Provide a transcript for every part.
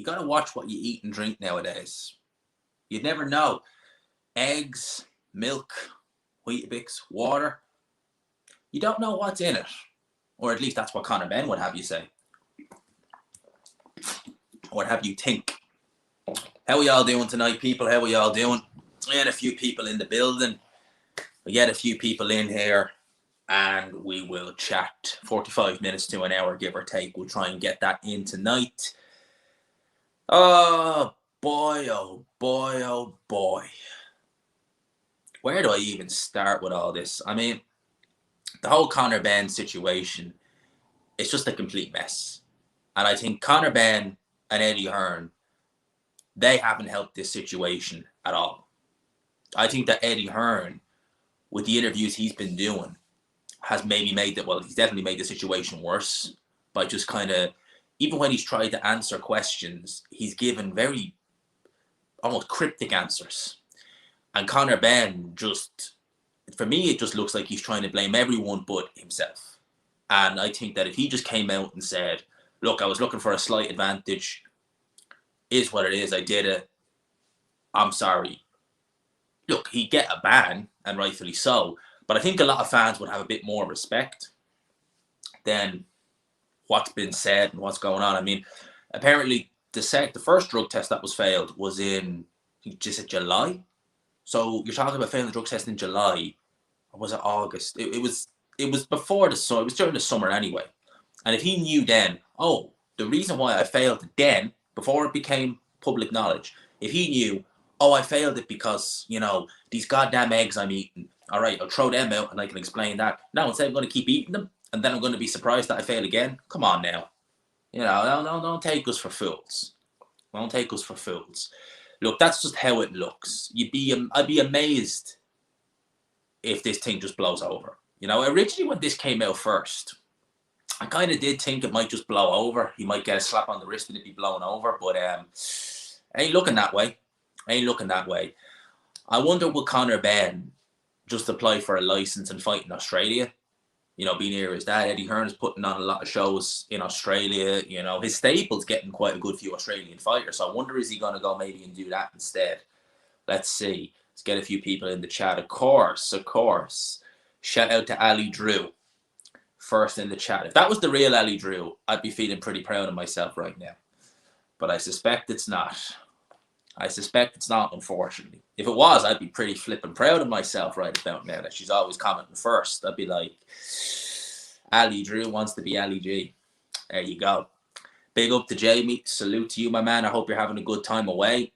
got to watch what you eat and drink nowadays. You'd never know. Eggs, milk, Weetabix, water. You don't know what's in it. Or at least that's what Conor Benn would have you say. Or have you think. How are y'all doing tonight, people? How are y'all doing? We had a few people in the building. We get a few people in here. And we will chat 45 minutes to an hour, give or take. We'll try and get that in tonight. Oh, boy, oh, boy, oh, boy. Where do I even start with all this? I mean, the whole Conor Benn situation, it's just a complete mess. And I think Conor Benn and Eddie Hearn, they haven't helped this situation at all. I think that Eddie Hearn, with the interviews he's been doing, has maybe made that, well, he's definitely made the situation worse by just kind of, even when he's tried to answer questions, he's given very almost cryptic answers. And Conor Benn just, for me, it just looks like he's trying to blame everyone but himself. And I think that if he just came out and said, look, I was looking for a slight advantage, is what it is, I did it, I'm sorry. Look, he'd get a ban, and rightfully so, but I think a lot of fans would have a bit more respect than what's been said and what's going on. I mean, apparently the first drug test that was failed was in, I think, just July. So you're talking about failing the drug test in July, or was it August? It was before the summer. It was during the summer anyway. And if he knew then, oh, the reason why I failed it then, before it became public knowledge, if he knew, oh, I failed it because, you know, these goddamn eggs I'm eating, all right, I'll throw them out and I can explain that. Now, instead I'm going to keep eating them, and then I'm going to be surprised that I fail again. Come on now. You know, don't take us for fools. Don't take us for fools. Look, that's just how it looks. I'd be amazed if this thing just blows over. You know, originally when this came out first, I kind of did think it might just blow over. He might get a slap on the wrist and it'd be blown over, but ain't looking that way. Ain't looking that way. I wonder, will Conor Benn just apply for a license and fight in Australia? You know, being here his dad, Eddie Hearn, is putting on a lot of shows in Australia. You know, his stable's getting quite a good few Australian fighters. So I wonder, is he going to go maybe and do that instead? Let's see. Let's get a few people in the chat. Of course. Shout out to Ali Drew. First in the chat. If that was the real Ali Drew, I'd be feeling pretty proud of myself right now. But I suspect it's not. Unfortunately. If it was, I'd be pretty flipping proud of myself right about now that she's always commenting first. I'd be like, Ali Drew wants to be Ali G. There you go. Big up to Jamie. Salute to you, my man. I hope you're having a good time away.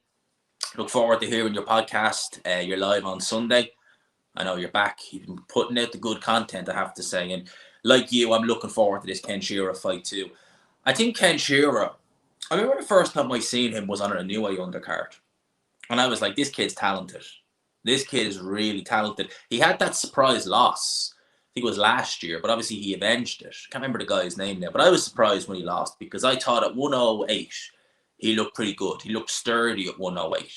Look forward to hearing your podcast. You're live on Sunday. I know you're back. You've been putting out the good content, I have to say. And like you, I'm looking forward to this Ken Shearer fight too. I think Ken Shearer, I remember the first time I seen him was on a New Eye undercard. And I was like, this kid's talented. This kid is really talented. He had that surprise loss. I think it was last year, but obviously he avenged it. Can't remember the guy's name now, but I was surprised when he lost because I thought at 108, he looked pretty good. He looked sturdy at 108.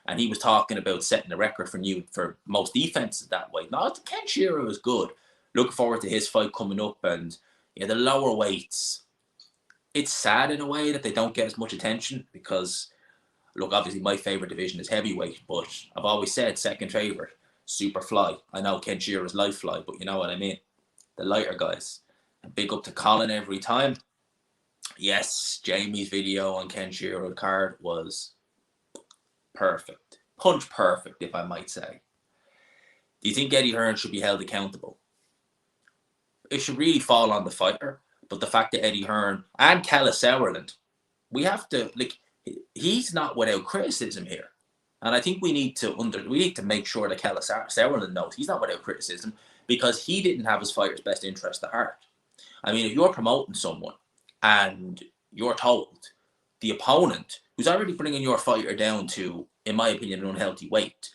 And he was talking about setting the record for most defenses that way. No, Ken Shearer was good. Looking forward to his fight coming up. And yeah, the lower weights, it's sad in a way that they don't get as much attention because, look, obviously my favourite division is heavyweight, but I've always said second favourite, super fly. I know Ken Shearer's light fly, but you know what I mean. The lighter guys. And big up to Colin every time. Yes, Jamie's video on Ken Shearer card was perfect. Punch perfect, if I might say. Do you think Eddie Hearn should be held accountable? It should really fall on the fighter. But the fact that Eddie Hearn and Kella Sauerland, we have to, like, he's not without criticism here. And I think we need to make sure that Kella Sauerland knows he's not without criticism because he didn't have his fighter's best interest at heart. I mean, if you're promoting someone and you're told the opponent, who's already bringing your fighter down to, in my opinion, an unhealthy weight,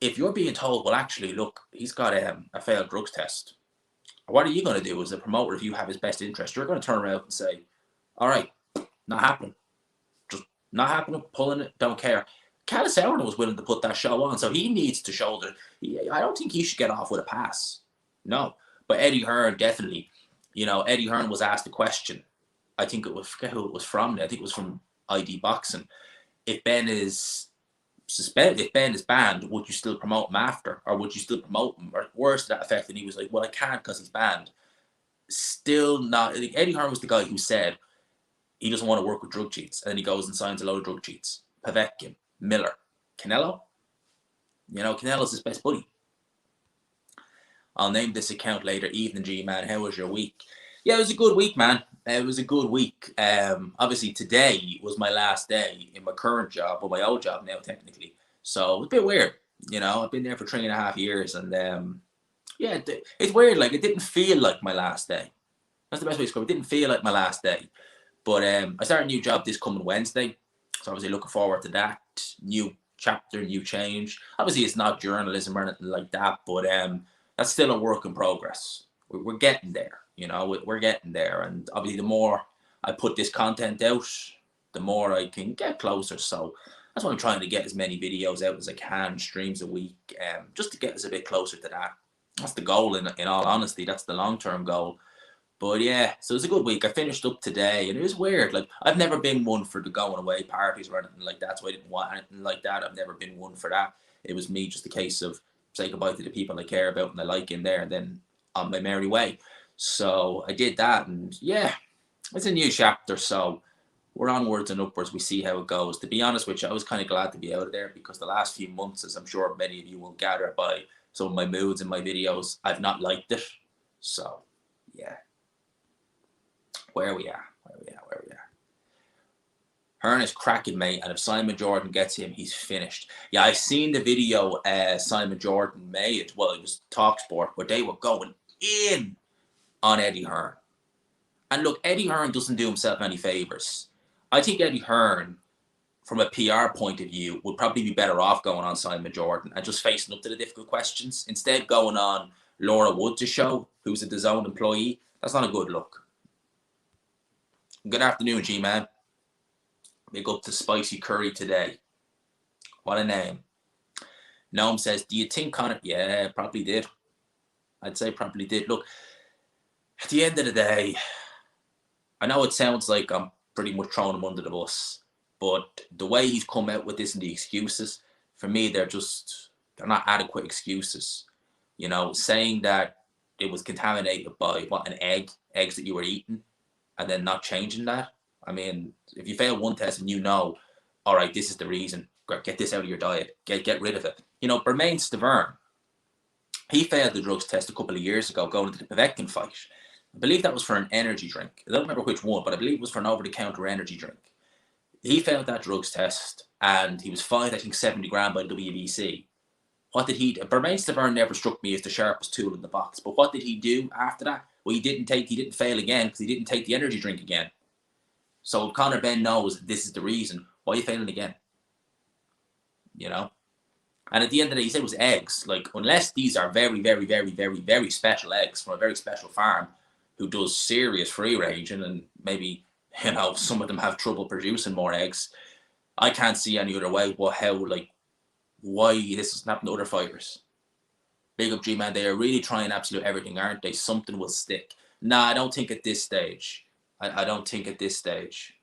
if you're being told, well, actually, look, he's got a failed drugs test, what are you going to do as a promoter if you have his best interest? You're going to turn around and say, all right, not happening. Just not happening, pulling it, don't care. Kella Sauerland was willing to put that show on, so he needs to shoulder. I don't think he should get off with a pass. No. But Eddie Hearn, definitely. You know, Eddie Hearn was asked a question. I think it was, I forget who it was from. I think it was from ID boxing. If Ben is suspended, if Ben is banned, would you still promote him after, or would you still promote him, or worse to that effect? And he was like, well, I can't because he's banned. Still not. Like, Eddie Hearn was the guy who said he doesn't want to work with drug cheats, and then he goes and signs a load of drug cheats. Povetkin, Miller, Canelo. You know, Canelo's his best buddy. I'll name this account later. Evening, G-Man. How was your week? Yeah, it was a good week, man. It was a good week. Obviously, today was my last day in my current job, or my old job now, technically. So it's a bit weird. You know, I've been there for 3.5 years, and yeah, it's weird. Like, it didn't feel like my last day. That's the best way to describe it. It didn't feel like my last day. But I start a new job this coming Wednesday. So obviously looking forward to that. New chapter, new change. Obviously, it's not journalism or anything like that, but that's still a work in progress. We're getting there, you know, we're getting there. And obviously, the more I put this content out, the more I can get closer. So that's why I'm trying to get as many videos out as I can, streams a week, just to get us a bit closer to that. That's the goal, in all honesty. That's the long-term goal. But yeah, so it was a good week. I finished up today, and it was weird. Like, I've never been one for the going away parties or anything like that, so I didn't want anything like that. I've never been one for that. It was me, just a case of say goodbye to the people I care about and I like in there, and then on my merry way. So I did that, and yeah, it's a new chapter. So we're onwards and upwards. We see how it goes. To be honest with you, I was kind of glad to be out of there, because the last few months, as I'm sure many of you will gather by some of my moods and my videos, I've not liked it. So yeah. Where we are. Hearn is cracking, mate, and if Simon Jordan gets him, he's finished. Yeah, I seen the video Simon Jordan made. Well, it was TalkSport, but they were going in on Eddie Hearn. And look, Eddie Hearn doesn't do himself any favours. I think Eddie Hearn, from a PR point of view, would probably be better off going on Simon Jordan and just facing up to the difficult questions. Instead, going on Laura Woods' show, who's a DAZN employee, that's not a good look. Good afternoon, G-Man. Big up to Spicy Curry today. What a name. Noam says, do you think Conor? Yeah, probably did. I'd say probably did. Look, at the end of the day, I know it sounds like I'm pretty much throwing him under the bus, but the way he's come out with this and the excuses, for me, they're not adequate excuses. You know, saying that it was contaminated by, what, eggs that you were eating, and then not changing that. I mean, if you fail one test and you know, all right, this is the reason, get this out of your diet, get rid of it. You know, Bermain Stavern, he failed the drugs test a couple of years ago going into the Povetkin fight. I believe that was for an energy drink. I don't remember which one, but I believe it was for an over-the-counter energy drink. He failed that drugs test, and he was fined, I think, 70 grand by the WBC. What did he do? Bermain Stavern never struck me as the sharpest tool in the box, but what did he do after that? Well, he didn't fail again, because he didn't take the energy drink again. So if Conor Benn knows this is the reason, why are you failing again? You know? And at the end of the day, he said it was eggs. Like, unless these are very, very, very, very, very special eggs from a very special farm who does serious free ranging, and maybe, you know, some of them have trouble producing more eggs, I can't see any other way why this doesn't happen to other fighters. Big up, G-Man. They are really trying absolute everything, aren't they? Something will stick. Nah, I don't think at this stage. I don't think at this stage.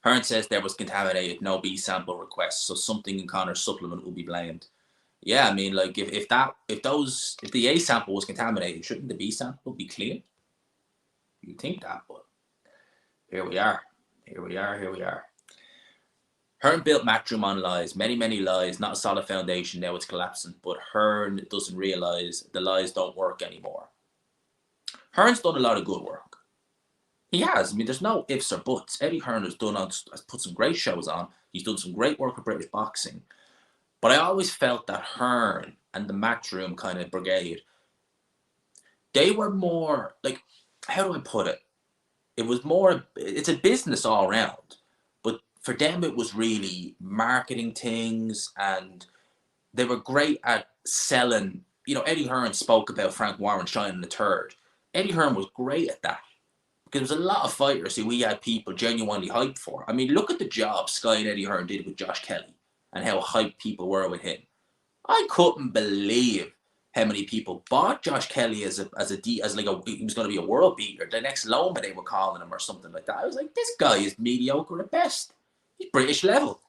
Hearn says there was contaminated, no B sample requests, so something in Conor's supplement will be blamed. Yeah, I mean, like, if the A sample was contaminated, shouldn't the B sample be clean? You'd think that, but here we are. Hearn built Matchroom on lies, many, many lies, not a solid foundation. Now it's collapsing, but Hearn doesn't realise the lies don't work anymore. Hearn's done a lot of good work. He has. I mean, there's no ifs or buts. Eddie Hearn has put some great shows on. He's done some great work with British boxing. But I always felt that Hearn and the Matchroom kind of brigade, they were more, like, how do I put it? It's a business all around. But for them, it was really marketing things, and they were great at selling. You know, Eddie Hearn spoke about Frank Warren shining the third. Eddie Hearn was great at that. Because there was a lot of fighters who we had people genuinely hyped for. I mean, look at the job Sky and Eddie Hearn did with Josh Kelly and how hyped people were with him. I couldn't believe how many people bought Josh Kelly as he was going to be a world beater. The next Loma they were calling him or something like that. I was like, this guy is mediocre at best. He's British level.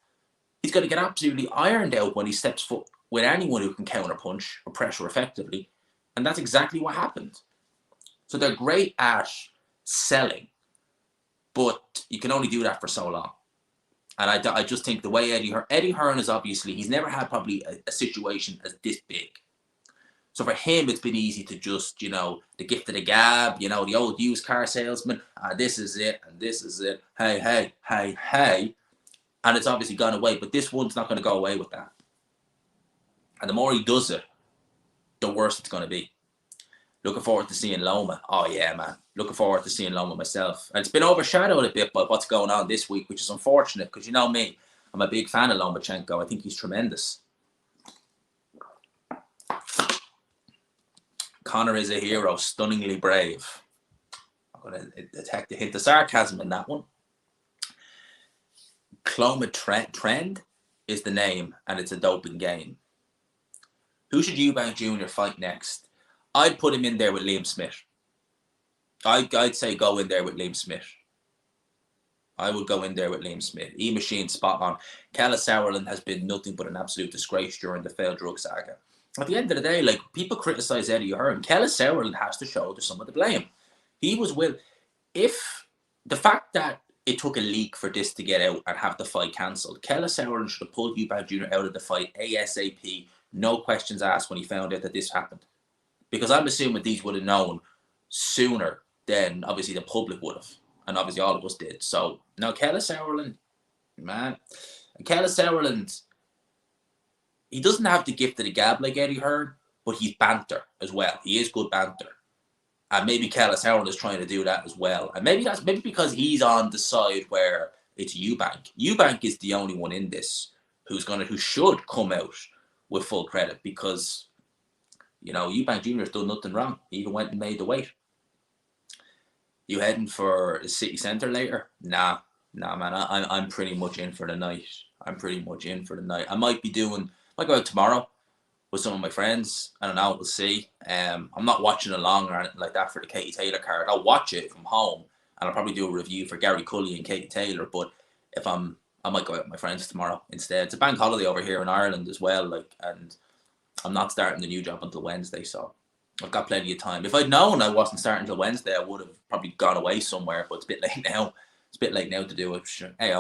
He's going to get absolutely ironed out when he steps foot with anyone who can counterpunch or pressure effectively. And that's exactly what happened. So they're great at selling, but you can only do that for so long. And I just think the way Eddie Hearn is obviously, he's never had probably a situation as this big. So for him, it's been easy to just, the gift of the gab, the old used car salesman. This is it, and this is it. Hey, hey, hey, hey. And it's obviously gone away, but this one's not going to go away with that. And the more he does it, the worse it's going to be. Looking forward to seeing Loma. Oh, yeah, man. Looking forward to seeing Loma myself. And it's been overshadowed a bit by what's going on this week, which is unfortunate because you know me. I'm a big fan of Lomachenko. I think he's tremendous. Conor is a hero, stunningly brave. I'm going to detect a hint of sarcasm in that one. Cloma Trend is the name, and it's a doping game. Who should Eubank Jr. fight next? I'd put him in there with Liam Smith. I'd say go in there with Liam Smith. I would go in there with Liam Smith. E-Machine, spot on. Kella Sauerland has been nothing but an absolute disgrace during the failed drug saga. At the end of the day, like, people criticize Eddie Hearn. Kella Sauerland has to shoulder some of the blame. He was if the fact that it took a leak for this to get out and have the fight cancelled, Kella Sauerland should have pulled Eubank Jr. out of the fight ASAP. No questions asked when he found out that this happened. Because I'm assuming these would have known sooner than obviously the public would have. And obviously all of us did. So now Kella Sauerland, man. And Kella Sauerland, he doesn't have the gift of the gab like Eddie Hearn, but he's banter as well. He is good banter. And maybe Kella Sauerland is trying to do that as well. And maybe because he's on the side where it's Eubank. Eubank is the only one in this who should come out with full credit because Eubank Jr. has done nothing wrong. He even went and made the weight. You heading for the city centre later? Nah, man. I'm pretty much in for the night. I might go out tomorrow with some of my friends. I don't know. We'll see. I'm not watching along or anything like that for the Katie Taylor card. I'll watch it from home and I'll probably do a review for Gary Cully and Katie Taylor. But I might go out with my friends tomorrow instead. It's a bank holiday over here in Ireland as well. And I'm not starting the new job until Wednesday, so I've got plenty of time. If I'd known I wasn't starting until Wednesday, I would have probably gone away somewhere, but it's a bit late now. It's a bit late now to do it. Sure. Hey,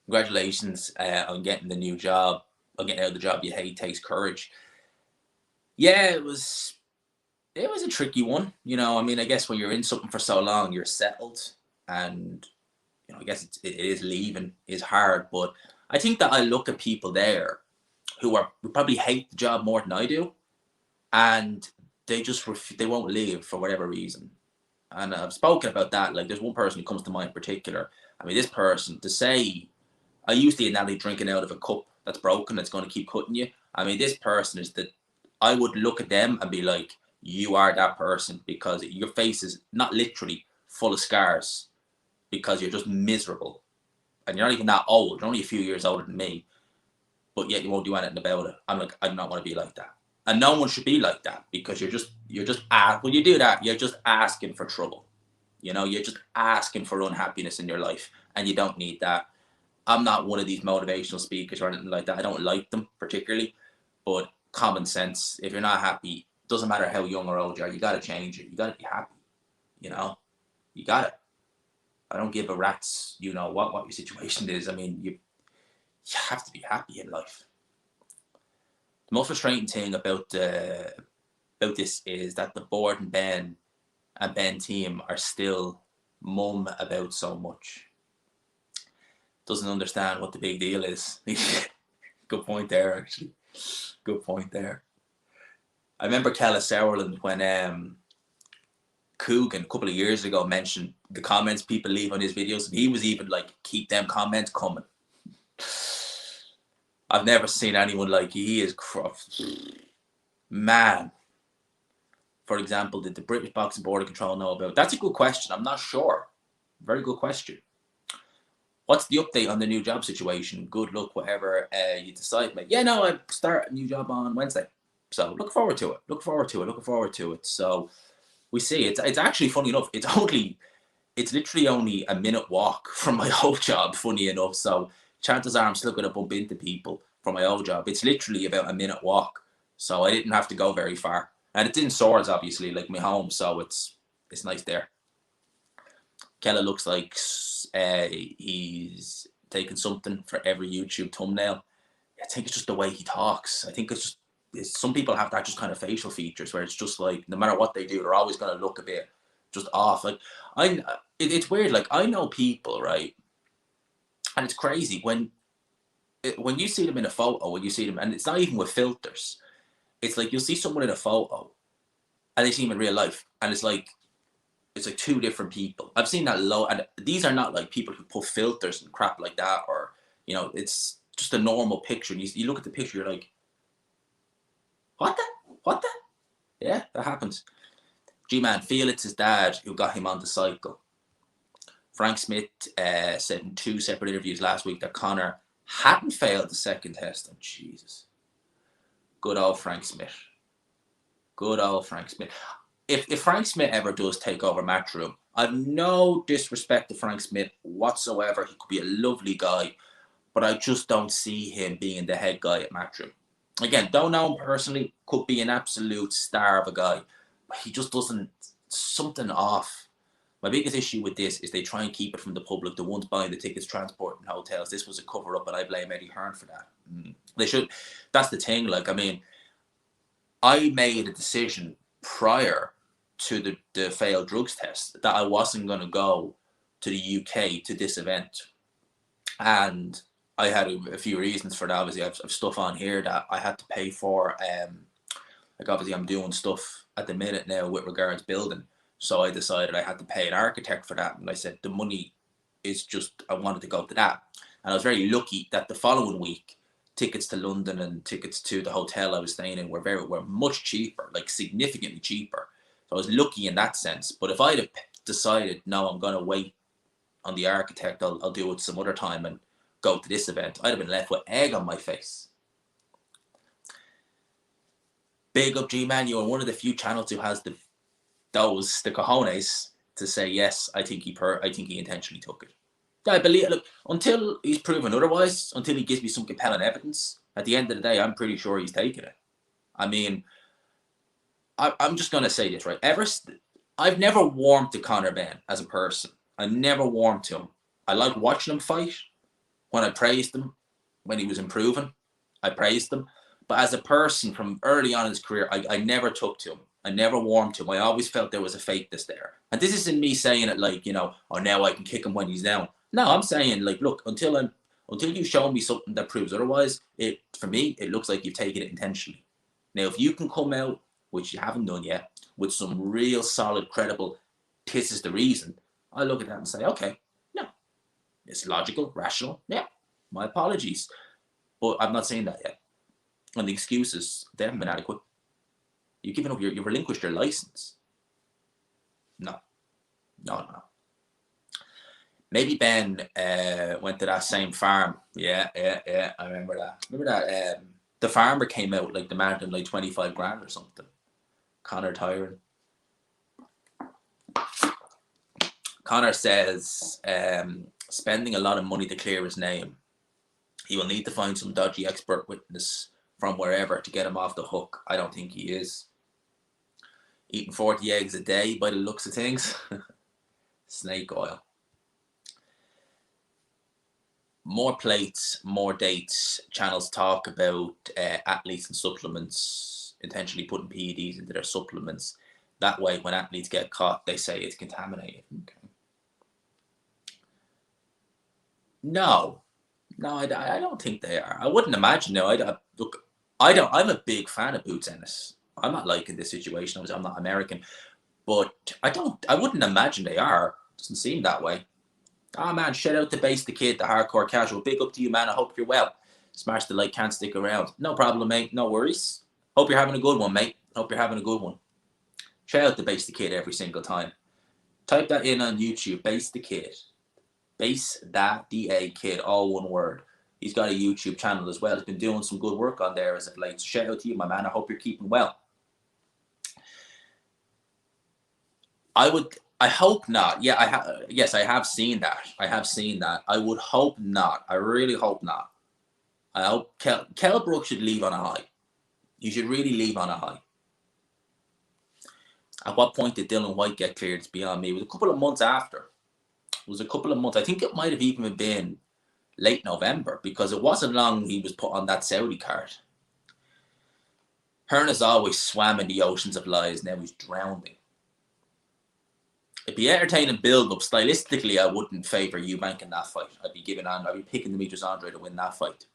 congratulations on getting the new job. On getting out of the job you hate takes courage. Yeah, it was a tricky one. I guess when you're in something for so long, you're settled. And, I guess it is leaving is hard. But I think that I look at people there who probably hate the job more than I do, and they won't leave for whatever reason. And I've spoken about that. Like, there's one person who comes to mind in particular. I mean, this person, to say, I use the analogy drinking out of a cup that's broken, that's going to keep cutting you. I mean, this person is I would look at them and be like, you are that person, because your face is not literally full of scars because you're just miserable. And you're not even that old. You're only a few years older than me. But yet you won't do anything about it. I'm like, I do not want to be like that. And no one should be like that, because when you do that, you're just asking for trouble. You're just asking for unhappiness in your life, and you don't need that. I'm not one of these motivational speakers or anything like that. I don't like them particularly, but common sense, if you're not happy, doesn't matter how young or old you are, you got to change it. You got to be happy. You got it. I don't give a rat's, what your situation is. I mean, you have to be happy in life. The most frustrating thing about this is that the board and Ben team are still mum about so much. Doesn't understand what the big deal is. Good point there, actually. Good point there. I remember Kella Sauerland when Coogan a couple of years ago mentioned the comments people leave on his videos, and he was even like, keep them comments coming. I've never seen anyone like he is. Man. For example, did the British Boxing Board of Control know about? That's a good question. I'm not sure. Very good question. What's the update on the new job situation? Good luck, whatever you decide, mate. Yeah, no, I start a new job on Wednesday. So look forward to it. Look forward to it. Looking forward to it. So we see. It's actually funny enough. It's literally only a minute walk from my old job, funny enough. So chances are I'm still going to bump into people from my old job. It's literally about a minute walk. So I didn't have to go very far. And it's in Swords, obviously, like my home. So it's nice there. Kella looks like he's taking something for every YouTube thumbnail. I think it's just the way he talks. I think some people have that just kind of facial features where it's just like no matter what they do, they're always going to look a bit just off. Like it's weird. Like I know people, right, and it's crazy when you see them in a photo, when you see them, and it's not even with filters. It's like you'll see someone in a photo, and they see them in real life, and it's like two different people. I've seen that and these are not like people who put filters and crap like that, or it's just a normal picture. And you look at the picture, you're like, what the? Yeah, that happens. G-Man, feel it's his dad who got him on the cycle. Frank Smith said in 2 separate interviews last week that Conor hadn't failed the second test. Oh, Jesus. Good old Frank Smith. Good old Frank Smith. If Frank Smith ever does take over Matchroom, I've no disrespect to Frank Smith whatsoever. He could be a lovely guy, but I just don't see him being the head guy at Matchroom. Again, don't know him personally, could be an absolute star of a guy, but he just doesn't, something off. My biggest issue with this is they try and keep it from the public, the ones buying the tickets, transport, and hotels. This was a cover-up, and I blame Eddie Hearn for that. They should, that's the thing, like, I mean, I made a decision prior to the failed drugs test that I wasn't going to go to the UK to this event. And I had a few reasons for that. Obviously, I have stuff on here that I had to pay for. Like, obviously, I'm doing stuff at the minute now with regards building. So I decided I had to pay an architect for that. And I said, the money is just, I wanted to go to that. And I was very lucky that the following week, tickets to London and tickets to the hotel I was staying in were much cheaper, like significantly cheaper. So I was lucky in that sense. But if I'd have decided, no, I'm going to wait on the architect, I'll do it some other time and go to this event, I'd have been left with egg on my face. Big up G-Man, you're one of the few channels who has the cojones to say, yes, I think he intentionally took it. I believe, look, until he's proven otherwise, until he gives me some compelling evidence, at the end of the day, I'm pretty sure he's taken it. I mean, I'm just going to say this, right? I've never warmed to Conor Benn as a person. I never warmed to him. I like watching him fight. When I praised him, when he was improving, I praised him. But as a person from early on in his career, I never took to him. I never warmed to him. I always felt there was a fakeness there. And this isn't me saying it like, oh, now I can kick him when he's down. No, I'm saying, like, look, until you show me something that proves otherwise, for me, it looks like you've taken it intentionally. Now, if you can come out, which you haven't done yet, with some real solid, credible, this is the reason, I look at that and say, okay, no, it's logical, rational, yeah, my apologies. But I'm not saying that yet. And the excuses, they haven't been adequate. You've given up, you've relinquished your license. No. Maybe Benn went to that same farm. Yeah, I remember that. The farmer came out, like, demanding like 25 grand or something. Conor Tyron. Conor says, spending a lot of money to clear his name. He will need to find some dodgy expert witness from wherever to get him off the hook. I don't think he is. Eating 40 eggs a day by the looks of things. Snake oil. More plates, more dates. Channels talk about athletes and supplements, intentionally putting PEDs into their supplements. That way, when athletes get caught, they say it's contaminated. Okay. No, I don't think they are. I wouldn't imagine. No, look, I'm a big fan of Boots Ennis. I'm not liking this situation. I'm not American, but I wouldn't imagine they are. Doesn't seem that way. Ah, man, shout out to Base the Kid, the hardcore casual. Big up to you, man. I hope you're well. Smash the like, can't stick around. No problem, mate. No worries. Hope you're having a good one, mate. Hope you're having a good one. Shout out to Base the Kid every single time. Type that in on YouTube. Base the Kid. Ace Da Da Kid, all one word. He's got a YouTube channel as well. He's been doing some good work on there as of late. So shout out to you, my man. I hope you're keeping well. I hope not. Yeah, yes, I have seen that. I have seen that. I would hope not. I really hope not. I hope Kell Brook should leave on a high. You should really leave on a high. At what point did Dylan White get cleared? It's beyond me. It was a couple of months after. It was a couple of months. I think it might have even been late November, because it wasn't long he was put on that Saudi card. Hearn has always swam in the oceans of lies. Now he's drowning. It'd be entertaining build-up. Stylistically, I wouldn't favour Eubank in that fight. I'd be picking Demetrius Andre to win that fight.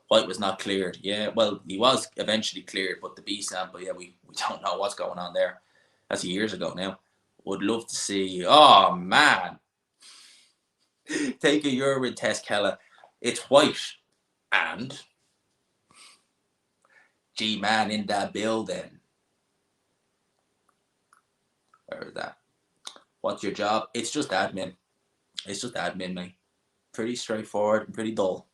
White was not cleared. Yeah, well, he was eventually cleared, but the B sample, yeah, we don't know what's going on there. That's years ago now. Would love to see. Oh, man. Take a urine test, Kella. It's White. And G-Man in that building. Where is that? What's your job? It's just admin. It's just admin, mate. Pretty straightforward and pretty dull.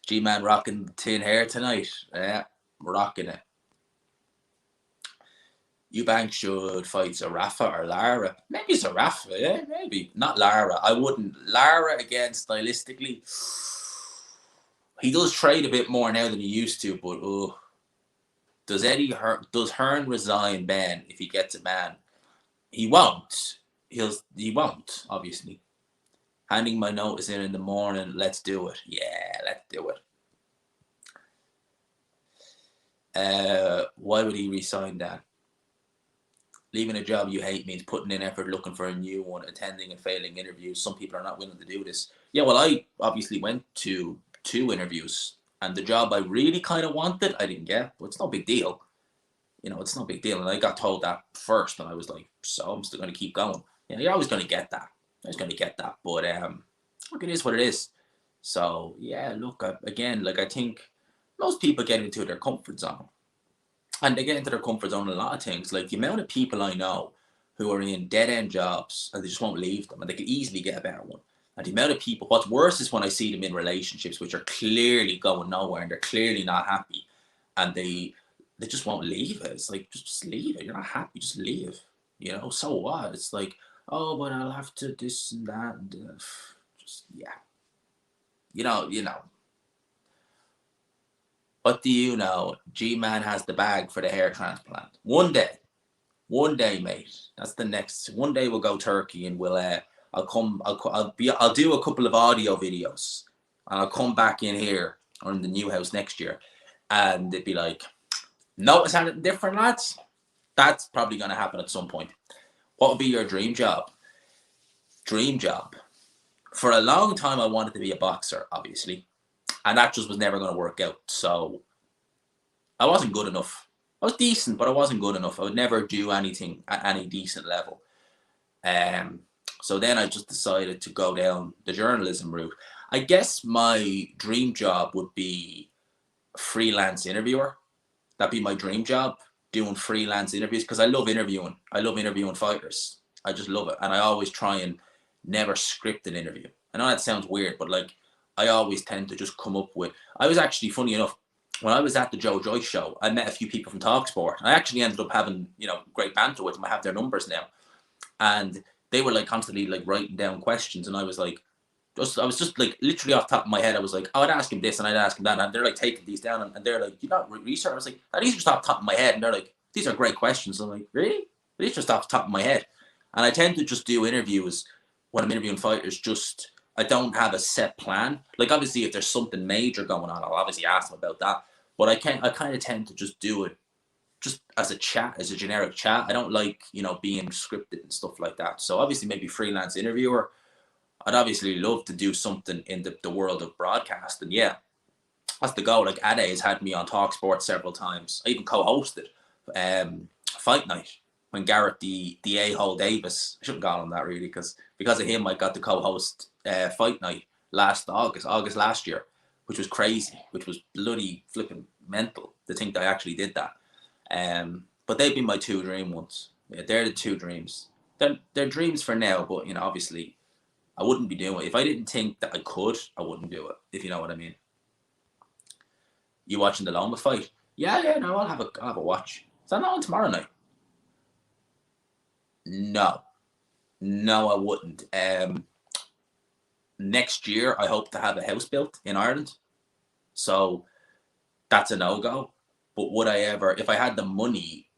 G-Man rocking tin hair tonight. Yeah, rocking it. Eubank should fight Zarafa or Lara. Maybe Zarafa, yeah, maybe. Not Lara. I wouldn't. Lara, again, stylistically, he does trade a bit more now than he used to, but does Hearn resign Benn if he gets a man? He won't. He won't, obviously. Handing my notice in the morning. Let's do it. Yeah, let's do it. Why would he resign that? Leaving a job you hate means putting in effort, looking for a new one, attending and failing interviews. Some people are not willing to do this. Yeah, well, I obviously went to 2 interviews, and the job I really kind of wanted, I didn't get, but it's no big deal. You know, it's no big deal. And I got told that first, and I was like, so I'm still going to keep going. You know, you're always going to get that. I was going to get that. But look, it is what it is. So, yeah, look, again, I think most people get into their comfort zone. And they get into their comfort zone in a lot of things. Like the amount of people I know who are in dead-end jobs and they just won't leave them, and they could easily get a better one. And the amount of people, what's worse is when I see them in relationships which are clearly going nowhere and they're clearly not happy, and they just won't leave it. It's like, just leave it. You're not happy, just leave. You know, so what? It's like, oh, but I'll have to this and that. And, just, yeah. You know. What do you know? G-Man has the bag for the hair transplant. One day, mate. That's the next. One day we'll go Turkey and we'll. I'll do a couple of audio videos, and I'll come back in here or in the new house next year, and it'd be like, notice anything different, lads? That's probably going to happen at some point. What would be your dream job? Dream job. For a long time, I wanted to be a boxer, obviously. And that just was never going to work out. So I wasn't good enough. I was decent, but I wasn't good enough. I would never do anything at any decent level. So then I just decided to go down the journalism route. I guess my dream job would be freelance interviewer. That'd be my dream job, doing freelance interviews, because I love interviewing. I love interviewing fighters. I just love it. And I always try and never script an interview. I know that sounds weird, but I always tend to just come up with. I was actually, funny enough, when I was at the Joe Joyce show, I met a few people from TalkSport. I actually ended up having, great banter with them. I have their numbers now, and they were constantly writing down questions, and I was I was just literally off the top of my head. I was like, oh, I'd ask him this and I'd ask him that, and they're taking these down, and they're like, you not research? I was like, these are just off the top of my head, and they're like, these are great questions. I'm like, really? These are just off the top of my head, and I tend to just do interviews when I'm interviewing fighters. I don't have a set plan. Obviously, if there's something major going on, I'll obviously ask them about that. But I kind of tend to just do it just as a chat, as a generic chat. I don't like, being scripted and stuff like that. So obviously maybe freelance interviewer. I'd obviously love to do something in the world of broadcast. And yeah, that's the goal. Ade has had me on TalkSport several times. I even co-hosted Fight Night when Garrett, the a-hole Davis, I shouldn't call him that really, because of him I got to co-host Fight Night last August last year, which was crazy, which was bloody flipping mental to think that I actually did that. But they've been my 2 dream ones. Yeah, they're the 2 dreams. They're dreams for now, but obviously I wouldn't be doing it. If I didn't think that I could, I wouldn't do it, if you know what I mean. You watching the Loma fight? Yeah, yeah, no, I'll have a watch. Is that not on tomorrow night? No. No, I wouldn't. Next year, I hope to have a house built in Ireland. So that's a no-go. But would I ever, if I had the money,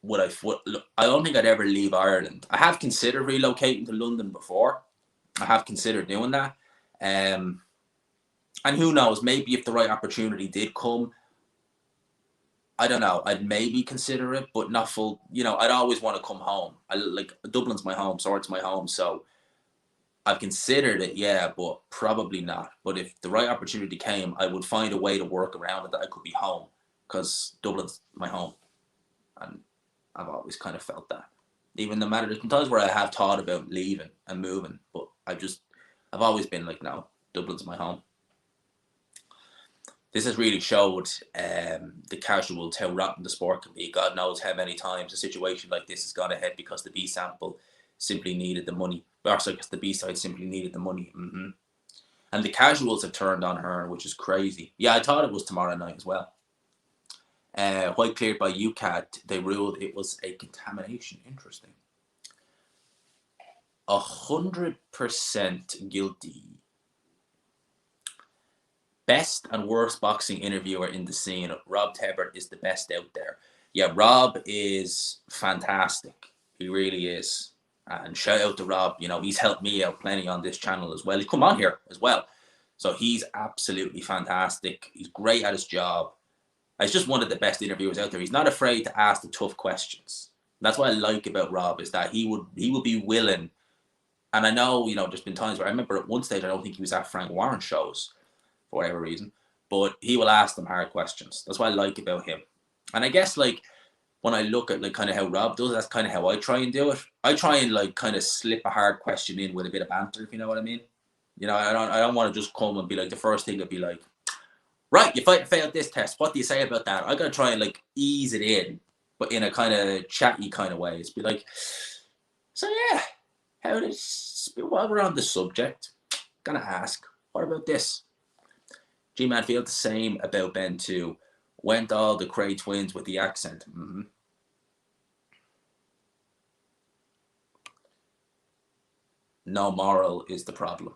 would I, look, I don't think I'd ever leave Ireland. I have considered relocating to London before. I have considered doing that. And who knows, maybe if the right opportunity did come, I don't know, I'd maybe consider it, but not full, I'd always want to come home. I like Dublin's my home, Swords my home, so I've considered it, yeah, but probably not. But if the right opportunity came, I would find a way to work around it that I could be home, because Dublin's my home, and I've always kind of felt that. Even no matter, there's been times where I have thought about leaving and moving, but I've always been like, no, Dublin's my home. This has really showed the casuals how rotten the sport can be. God knows how many times a situation like this has gone ahead because the B sample simply needed the money. Or sorry, because the B side simply needed the money. And the casuals have turned on her, which is crazy. Yeah, I thought it was tomorrow night as well. White cleared by UCAT, they ruled it was a contamination. Interesting. 100% guilty. Best and worst boxing interviewer in the scene. Rob Tebert is the best out there. Yeah, Rob is fantastic. He really is. And shout out to Rob. He's helped me out plenty on this channel as well. He's come on here as well. So he's absolutely fantastic. He's great at his job. He's just one of the best interviewers out there. He's not afraid to ask the tough questions. That's what I like about Rob, is that he would be willing. And I know, there's been times where I remember at one stage, I don't think he was at Frank Warren shows for whatever reason, but he will ask them hard questions. That's what I like about him. And I guess, like, when I look at, like, kind of how Rob does, that's kind of how I try and do it. I try and, like, kind of slip a hard question in with a bit of banter, if you know what I mean. I don't want to just come and be like, the first thing would be like, right, you failed this test. What do you say about that? I got to try and, like, ease it in, but in a kind of chatty kind of way. It's be like, so yeah, while we're on the subject, gonna ask, what about this? G-Man feels the same about Benn too. Went all the Cray twins with the accent. No moral is the problem.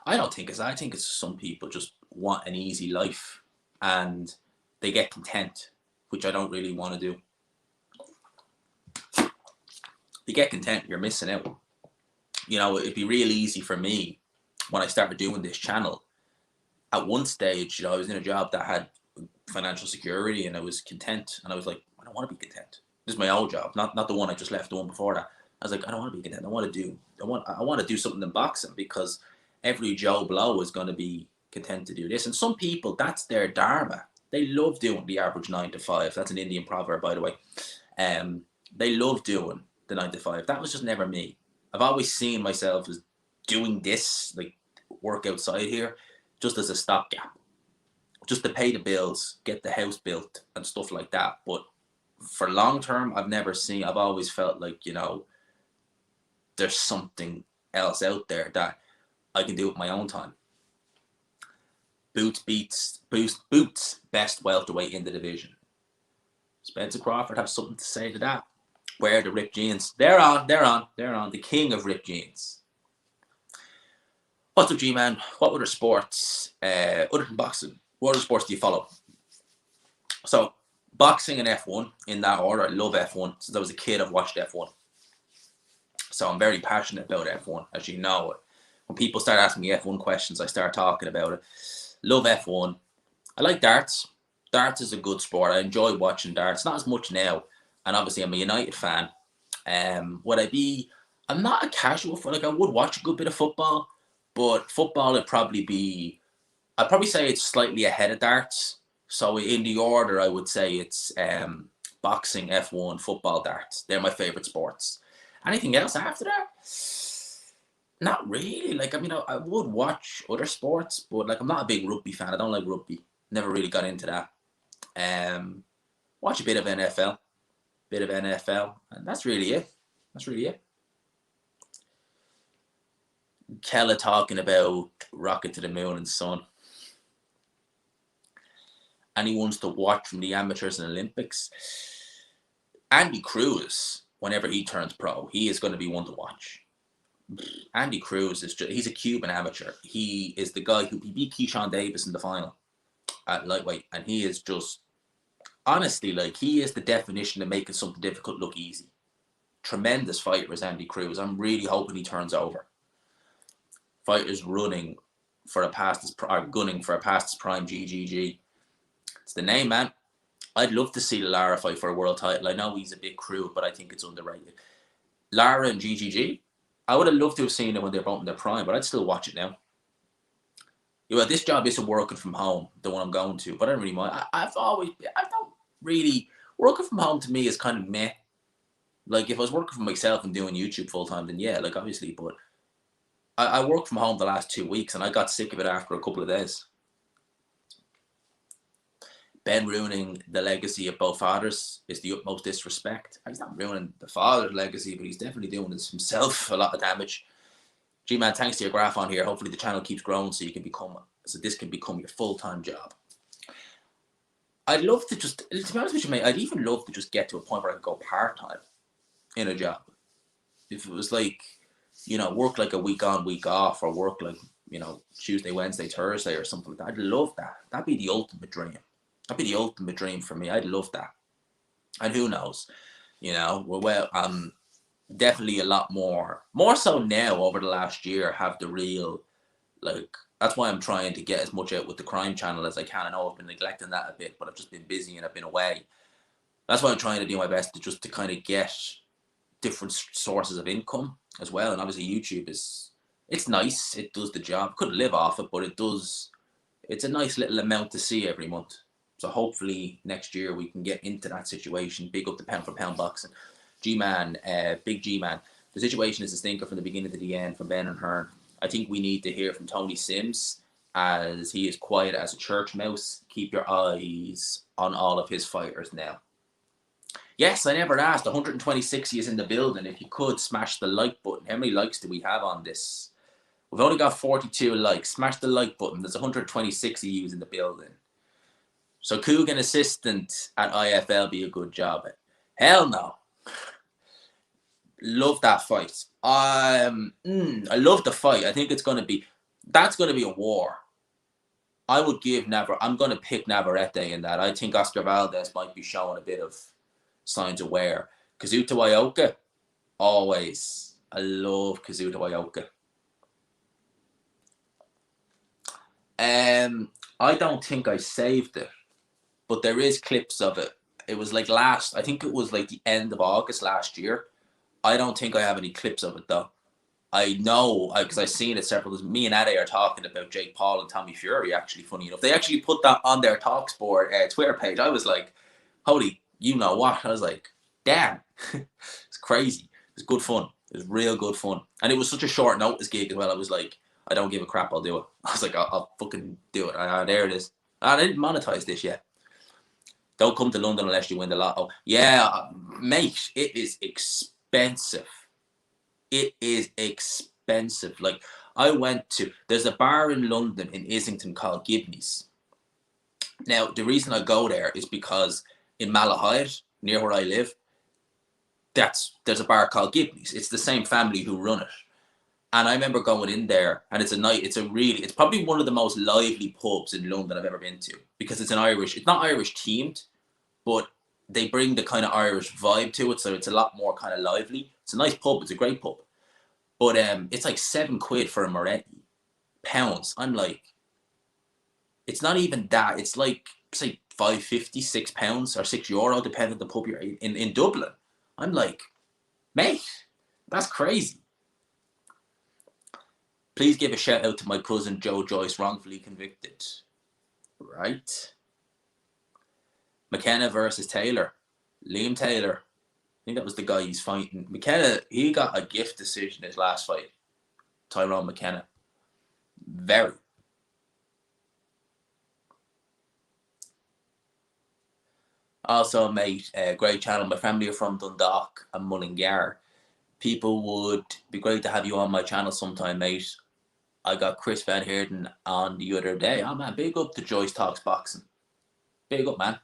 I don't think it's. I think it's some people just want an easy life and they get content, which I don't really want to do. If you get content, you're missing out. It'd be real easy for me when I started doing this channel. At one stage, I was in a job that had financial security and I was content. And I was like, I don't want to be content. This is my old job, not the one I just left, the one before that. I was like, I don't want to be content. I want to do something in boxing, because every Joe Blow is going to be content to do this. And some people, that's their dharma. They love doing the average 9 to 5. That's an Indian proverb, by the way. They love doing the 9 to 5. That was just never me. I've always seen myself as doing this, like, work outside here, just as a stopgap, just to pay the bills, get the house built and stuff like that. But for long term, I've always felt like, there's something else out there that I can do with my own time. Boots best welterweight in the division. Spencer Crawford have something to say to that. Wear the ripped jeans. They're on. The king of ripped jeans. What's up, G-Man? What other sports, other than boxing, what other sports do you follow? So, boxing and F1, in that order. I love F1. Since I was a kid, I've watched F1. So I'm very passionate about F1, as you know. When people start asking me F1 questions, I start talking about it. Love F1. I like darts. Darts is a good sport. I enjoy watching darts. Not as much now. And obviously, I'm a United fan. I'm not a casual fan. Like, I would watch a good bit of football. But football would I'd probably say it's slightly ahead of darts. So in the order, I would say it's boxing, F1, football, darts. They're my favourite sports. Anything else after that? Not really. Like, I would watch other sports, but, like, I'm not a big rugby fan. I don't like rugby. Never really got into that. Watch a bit of NFL. And that's really it. Kella talking about rocket to the moon and sun. And he wants to watch from the amateurs and Olympics. Andy Cruz, whenever he turns pro, he is going to be one to watch. Andy Cruz is he's a Cuban amateur. He is the guy who he beat Keyshawn Davis in the final at lightweight, and he is just honestly like he is the definition of making something difficult look easy. Tremendous fighter is Andy Cruz. I'm really hoping he turns over. Fighters running for a past his gunning for a past his prime. GGG. It's the name, man. I'd love to see Lara fight for a world title. I know he's a bit crude, but I think it's underrated. Lara and GGG, I would have loved to have seen it when they're both in their prime, but I'd still watch it now. Yeah, well, this job isn't working from home, the one I'm going to, but I don't really mind. I don't really, working from home to me is kind of meh. Like, if I was working for myself and doing YouTube full time, then yeah, like, obviously, but I worked from home the last 2 weeks and I got sick of it after a couple of days. Benn ruining the legacy of both fathers is the utmost disrespect. He's not ruining the father's legacy, but he's definitely doing himself a lot of damage. G-Man, thanks to your graph on here. Hopefully the channel keeps growing so this can become your full-time job. I'd love to just, to be honest with you, mate, I'd even love to just get to a point where I could go part-time in a job. If it was like, you know, work like a week on, week off, or work like, you know, Tuesday, Wednesday, Thursday or something like that. I'd love that. That'd be the ultimate dream. That'd be the ultimate dream for me. I'd love that. And who knows, you know, I'm definitely a lot more so now over the last year, have the real, like, that's why I'm trying to get as much out with the crime channel as I can. I know I've been neglecting that a bit, but I've just been busy and I've been away. That's why I'm trying to do my best to kind of get different sources of income as well. And obviously YouTube it's nice. It does the job. Couldn't live off it, but it's a nice little amount to see every month. So hopefully next year we can get into that situation. Big up the pound for pound boxing. G-Man, big G-Man. The situation is a stinker from the beginning to the end from Benn and Hearn. I think we need to hear from Tony Sims, as he is quiet as a church mouse. Keep your eyes on all of his fighters now. Yes, I never asked. 126 is in the building. If you could smash the like button. How many likes do we have on this? We've only got 42 likes. Smash the like button. There's 126 of you in the building. So Coogan assistant at IFL be a good job. Hell no. Love that fight. I love the fight. I think that's going to be a war. I would give I'm going to pick Navarrete in that. I think Oscar Valdez might be showing a bit of signs of wear. Kazuta Ioka, always. I love Kazuta Ioka. I don't think I saved it, but there is clips of it. It was like I think it was like the end of August last year. I don't think I have any clips of it though. I know, because I've seen it several times. Me and Ade are talking about Jake Paul and Tommy Fury, actually, funny enough. They actually put that on their TalkSport Twitter page. I was like, holy, you know what? I was like, damn. It's crazy. It was good fun. It was real good fun. And it was such a short notice gig as well. I was like, I don't give a crap, I'll do it. I was like, I'll fucking do it. There it is. I didn't monetize this yet. Don't come to London unless you win the lotto. Yeah, mate, it is expensive. It is expensive. Like, there's a bar in London in Islington called Gibney's. Now, the reason I go there is because in Malahide, near where I live, there's a bar called Gibney's. It's the same family who run it. And I remember going in there, and it's probably one of the most lively pubs in London I've ever been to, because it's not Irish themed, but they bring the kind of Irish vibe to it, so it's a lot more kind of lively. It's a nice pub. It's a great pub. But it's like £7 for a Moretti. Pounds. I'm like, it's not even that. It's like, say, £5.50, £6 or €6, depending on the pub you're in Dublin. I'm like, mate, that's crazy. Please give a shout out to my cousin Joe Joyce, wrongfully convicted. Right. McKenna versus Taylor. Liam Taylor. I think that was the guy he's fighting. McKenna, he got a gift decision his last fight. Tyrone McKenna. Very. Also, mate, great channel. My family are from Dundalk and Mullingar. People would be great to have you on my channel sometime, mate. I got Chris Van Heerden on the other day. Oh man, big up to Joyce Talks Boxing. Big up, man.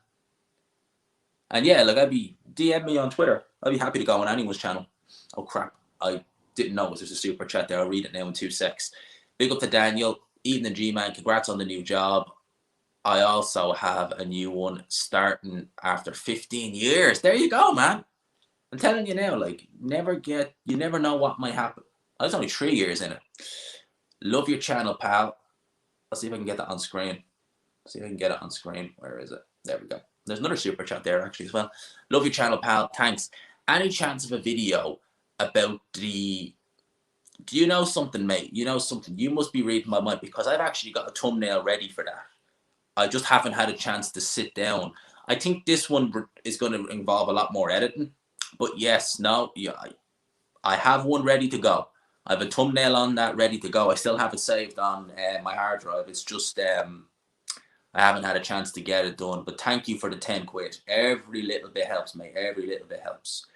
And yeah, like I'd be DM me on Twitter. I'd be happy to go on anyone's channel. Oh crap, I didn't notice there's a super chat there. I'll read it now in 2 secs. Big up to Daniel. Evening G-Man, congrats on the new job. I also have a new one starting after 15 years. There you go, man. I'm telling you now, like, you never know what might happen. I was only 3 years in it. Love your channel, pal. I'll see if I can get that on screen. See if I can get it on screen. Where is it? There we go. There's another super chat there actually as well. Love your channel, pal. Thanks. Any chance of a video about the... Do you know something, mate? You know something? You must be reading my mind because I've actually got a thumbnail ready for that. I just haven't had a chance to sit down. I think this one is going to involve a lot more editing. But yes, no, yeah, I have one ready to go. I have a thumbnail on that ready to go. I still have it saved on my hard drive. It's just I haven't had a chance to get it done. But thank you for the 10 quid. Every little bit helps, mate. Every little bit helps.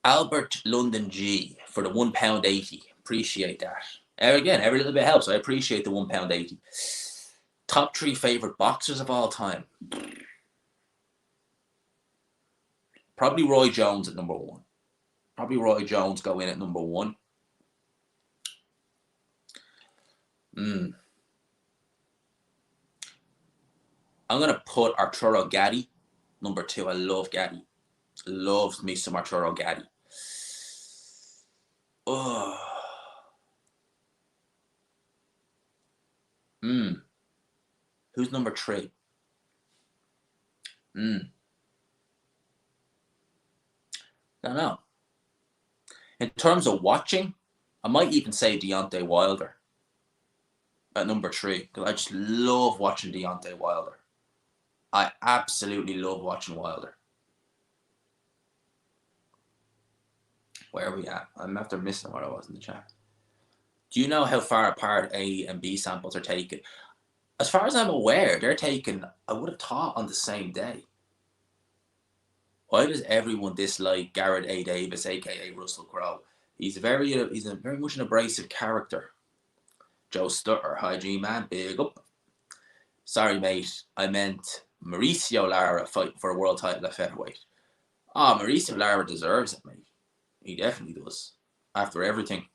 Albert London G for the £1.80. Appreciate that. Again, every little bit helps. I appreciate the £1.80. Top 3 favorite boxers of all time. Probably Roy Jones at number 1. Probably Roy Jones go in at number 1. I'm going to put Arturo Gatti, number 2. I love Gatti. Loves me some Arturo Gatti. Oh. Who's number 3? Don't know. In terms of watching, I might even say Deontay Wilder at number 3 because I just love watching Deontay Wilder. I absolutely love watching Wilder. Where are we at? I'm after missing what I was in the chat. Do you know how far apart A and B samples are taken? As far as I'm aware, they're taken, I would have thought, on the same day. Why does everyone dislike Garrett A. Davis, aka Russell Crowe? He's a very much an abrasive character. Joe Stutter, hi G-Man, big up. Sorry, mate, I meant Mauricio Lara fighting for a world title at featherweight. Mauricio Lara deserves it, mate. He definitely does. After everything.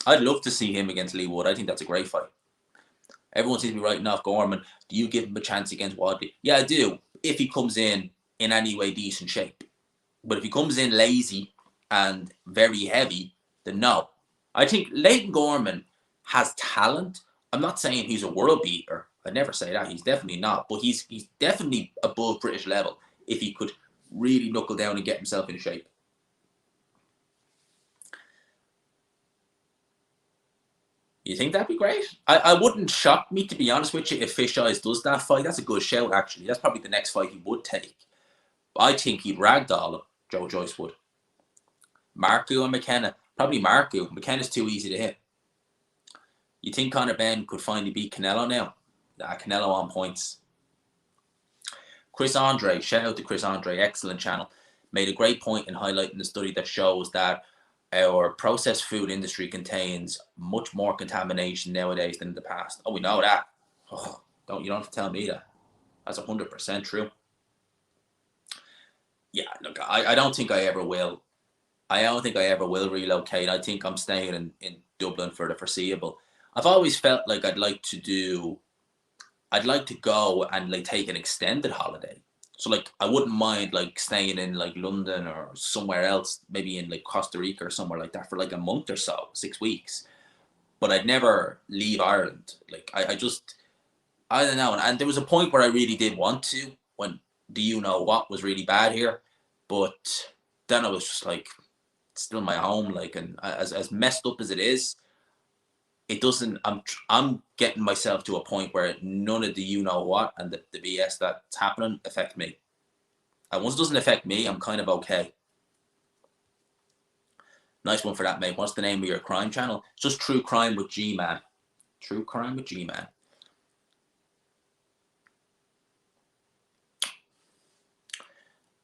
I'd love to see him against Lee Wood. I think that's a great fight. Everyone seems to be writing off Gorman. Do you give him a chance against Wadley? Yeah, I do. If he comes in any way decent shape. But if he comes in lazy and very heavy, then no. I think Leighton Gorman has talent. I'm not saying he's a world beater. I'd never say that. He's definitely not. But he's definitely above British level if he could really knuckle down and get himself in shape. You think that'd be great? I wouldn't shock me, to be honest with you, if Fish Eyes does that fight. That's a good shout, actually. That's probably the next fight he would take. I think he'd ragdoll him, Joe Joyce would. Marku and McKenna. Probably Marku. McKenna's too easy to hit. You think Conor Benn could finally beat Canelo now? Nah, Canelo on points. Chris Andre. Shout out to Chris Andre. Excellent channel. Made a great point in highlighting the study that shows that our processed food industry contains much more contamination nowadays than in the past. Oh, we know that. You don't have to tell me that. That's 100% true. Yeah, look, I don't think I ever will. I don't think I ever will relocate. I think I'm staying in Dublin for the foreseeable. I've always felt like I'd like to go and like take an extended holiday. So like I wouldn't mind like staying in like London or somewhere else, maybe in like Costa Rica or somewhere like that for like a month or so, 6 weeks. But I'd never leave Ireland. Like I don't know. And there was a point where I really did want to when Do You Know What was really bad here. But then I was just like, it's still my home. Like, and as messed up as it is, it doesn't. I'm getting myself to a point where none of the you know what and the BS that's happening affect me. And once it doesn't affect me, I'm kind of okay. Nice one for that, mate. What's the name of your crime channel? It's just True Crime with G-Man. True Crime with G-Man.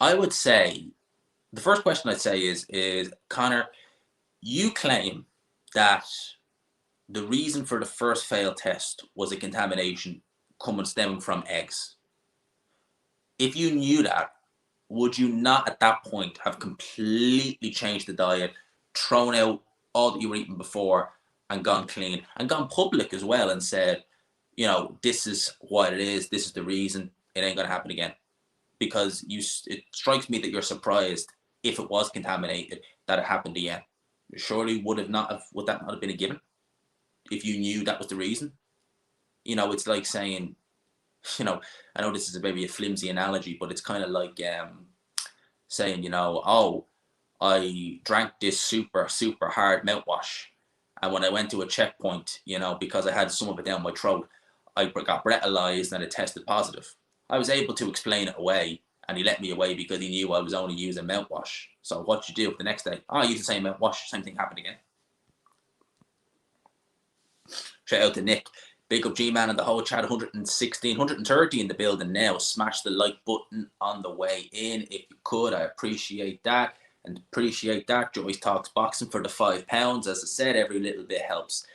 I would say the first question I'd say is Conor, you claim that the reason for the first failed test was a contamination coming stemming from eggs. If you knew that, would you not at that point have completely changed the diet, thrown out all that you were eating before, and gone clean and gone public as well and said, this is what it is, this is the reason, it ain't gonna happen again? Because it strikes me that you're surprised, if it was contaminated, that it happened again. Surely would that not have been a given if you knew that was the reason? It's like saying, I know this is maybe a flimsy analogy, but it's kind of like saying, oh, I drank this super, super hard mouthwash, and when I went to a checkpoint, because I had some of it down my throat, I got breathalyzed and it tested positive. I was able to explain it away, and he let me away because he knew I was only using mouthwash. So what'd you do the next day? Oh, I used the same mouthwash, same thing happened again. Shout out to Nick. Big up G-Man and the whole chat. 116, 130 in the building now. Smash the like button on the way in if you could. I appreciate that. And appreciate that. Joyce Talks Boxing for the £5. As I said, every little bit helps.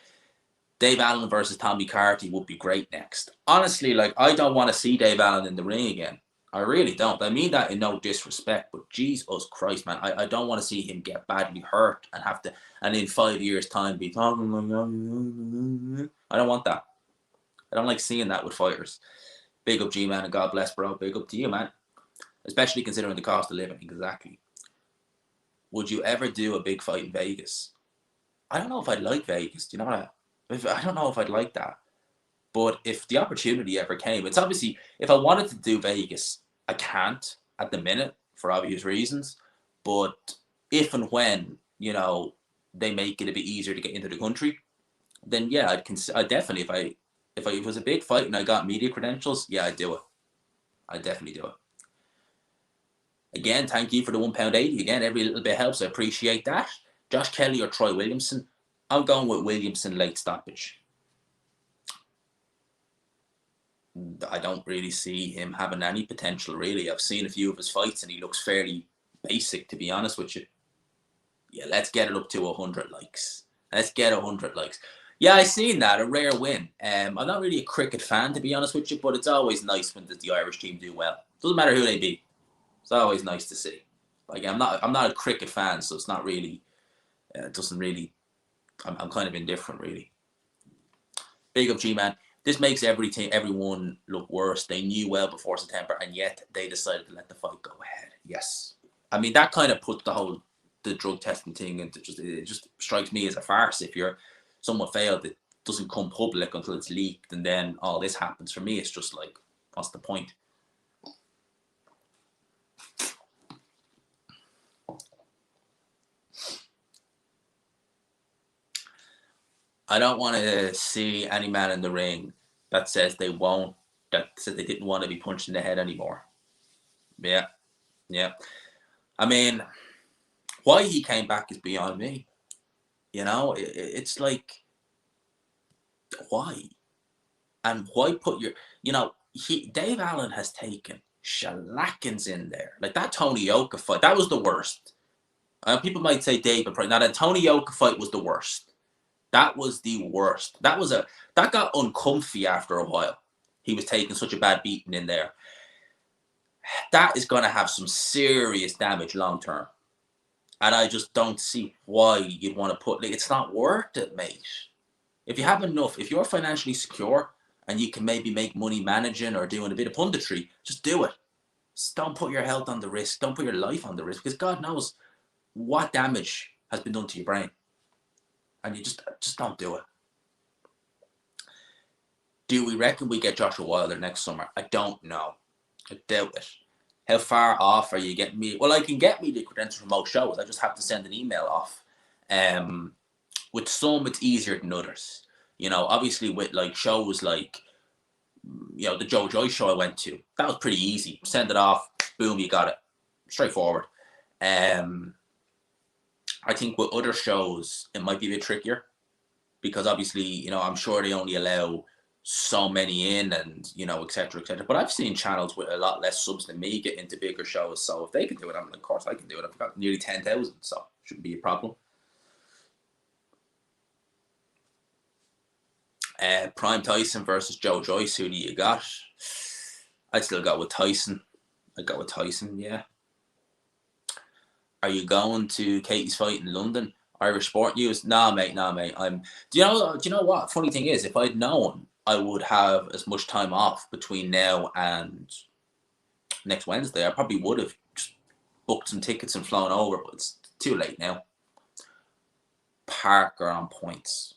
Dave Allen versus Tommy Carty would be great next. Honestly, I don't want to see Dave Allen in the ring again. I really don't. I mean that in no disrespect, but Jesus Christ, man, I don't want to see him get badly hurt and in 5 years' time be talking like, I don't want that. I don't like seeing that with fighters. Big up G-Man and God bless, bro. Big up to you, man. Especially considering the cost of living. Exactly. Would you ever do a big fight in Vegas? I don't know if I'd like Vegas. Do you know what I don't know if I'd like that. But if the opportunity ever came, it's obviously, if I wanted to do Vegas, I can't at the minute for obvious reasons. But if and when, they make it a bit easier to get into the country, then yeah, I'd definitely, if it was a big fight and I got media credentials, yeah, I'd do it. I'd definitely do it. Again, thank you for the £1.80. Again, every little bit helps. I appreciate that. Josh Kelly or Troy Williamson? I'm going with Williamson late stoppage. I don't really see him having any potential, really. I've seen a few of his fights and he looks fairly basic, to be honest with you. Yeah, let's get it up to 100 likes. Let's get 100 likes. Yeah, I seen that, a rare win. I'm not really a cricket fan, to be honest with you, but it's always nice when the Irish team do well. Doesn't matter who they beat. It's always nice to see. I'm not a cricket fan, so it's not really, it doesn't really, I'm kind of indifferent, really. Big up G-Man. This makes everyone look worse. They knew well before September, and yet they decided to let the fight go ahead. Yes. I mean, that kind of put the drug testing thing into it just strikes me as a farce. If someone failed, it doesn't come public until it's leaked, and then all this happens. For me, it's just like, what's the point? I don't want to see any man in the ring that says they didn't want to be punched in the head anymore. Yeah. I mean, why he came back is beyond me. It's like, why? And why put Dave Allen has taken shellackings in there. Like that Tony Yoka fight, that was the worst. People might say David Price. Now, that Tony Yoka fight was the worst. That was the worst. That got uncomfy after a while. He was taking such a bad beating in there. That is going to have some serious damage long term. And I just don't see why you'd want to it's not worth it, mate. If you have enough, if you're financially secure and you can maybe make money managing or doing a bit of punditry, just do it. Just don't put your health on the risk. Don't put your life on the risk, because God knows what damage has been done to your brain. And you just don't do it. Do we reckon we get Joshua Wilder next summer? I don't know. I doubt it. How far off are you getting me? Well, I can get me the credentials from most shows. I just have to send an email off. With some, it's easier than others. Obviously with shows like, the Joe Joyce show I went to, that was pretty easy. Send it off, boom, you got it. Straightforward. I think with other shows, it might be a bit trickier because obviously, I'm sure they only allow so many in, and etc., etc. But I've seen channels with a lot less subs than me get into bigger shows. So if they can do it, I'm like, of course I can do it. I've got nearly 10,000, so shouldn't be a problem. Prime Tyson versus Joe Joyce. Who do you got? I'd still go with Tyson. I'd go with Tyson. Yeah. Are you going to Katie's fight in London? Irish Sport News? Nah, mate. Nah, mate. Do you know what? Funny thing is, if I'd known I would have as much time off between now and next Wednesday, I probably would have just booked some tickets and flown over. But it's too late now. Parker on points.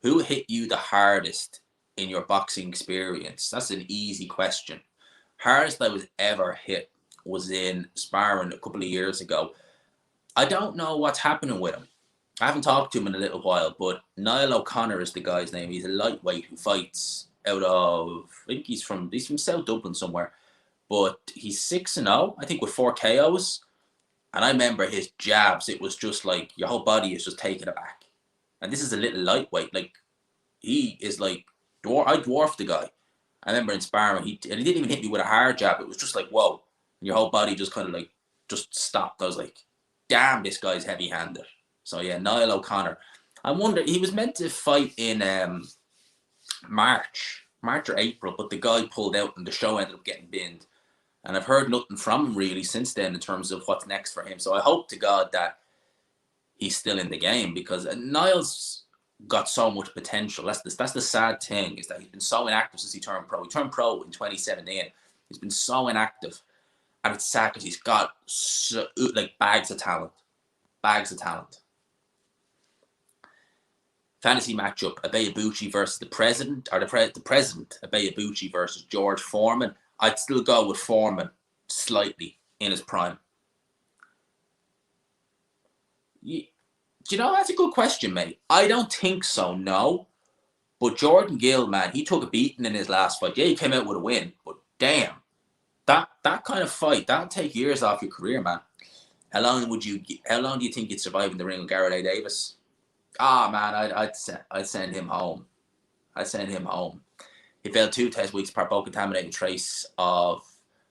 Who hit you the hardest in your boxing experience? That's an easy question. Hardest I was ever hit was in sparring a couple of years ago. I don't know what's happening with him. I haven't talked to him in a little while, but Niall O'Connor is the guy's name. He's a lightweight who fights out of, I think he's from South Dublin somewhere, but he's 6-0, I think, with 4 KOs. And I remember his jabs. It was just like your whole body is just taken aback. And this is a little lightweight. Like, he is like, I dwarfed the guy. I remember in sparring, he didn't even hit me with a hard jab. It was just like, whoa. And your whole body just kind of like, just stopped. I was like, damn, this guy's heavy-handed. So yeah, Niall O'Connor. I wonder, he was meant to fight in March or April, but the guy pulled out and the show ended up getting binned. And I've heard nothing from him really since then in terms of what's next for him. So I hope to God that he's still in the game, because Niall's got so much potential. That's the sad thing, is that he's been so inactive since he turned pro. He turned pro in 2017. He's been so inactive. And it's sad because he's got bags of talent. Bags of talent. Fantasy matchup: Abeyabuchi versus the president, or the president, Abeyabuchi versus George Foreman. I'd still go with Foreman slightly in his prime. That's a good question, mate. I don't think so, no. But Jordan Gill, man, he took a beating in his last fight. Yeah, he came out with a win, but damn, that kind of fight, that'll take years off your career, man. How long do you think you'd survive in the ring with Garrett A. Davis? Man, I'd send him home. I'd send him home. He failed 2 test weeks apart, both contaminating trace of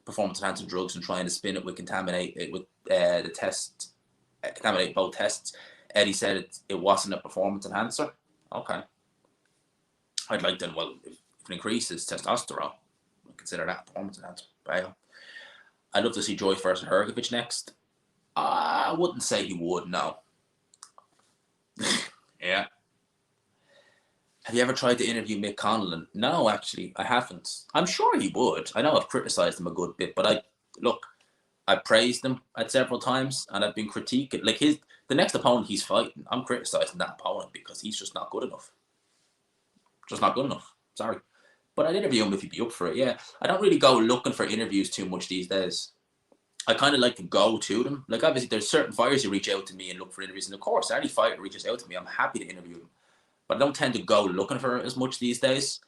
performance-enhancing drugs and trying to spin it with the test, contaminate both tests. Eddie said it wasn't a performance enhancer. Okay. I'd like to, well, if it increases testosterone, I'd consider that a performance enhancer. But I'd love to see Joyce versus Hrgovic next. I wouldn't say he would, no. Yeah. Have you ever tried to interview Mick Conlon? No, actually, I haven't. I'm sure he would. I know I've criticised him a good bit, but I praised him at several times, and I've been critiquing. Like, the next opponent he's fighting, I'm criticising that opponent because he's just not good enough. Just not good enough. Sorry. But I'd interview him if he'd be up for it, yeah. I don't really go looking for interviews too much these days. I kind of like to go to them. Like, obviously, there's certain fighters who reach out to me and look for interviews. And, of course, any fighter reaches out to me, I'm happy to interview them. But I don't tend to go looking for it as much these days.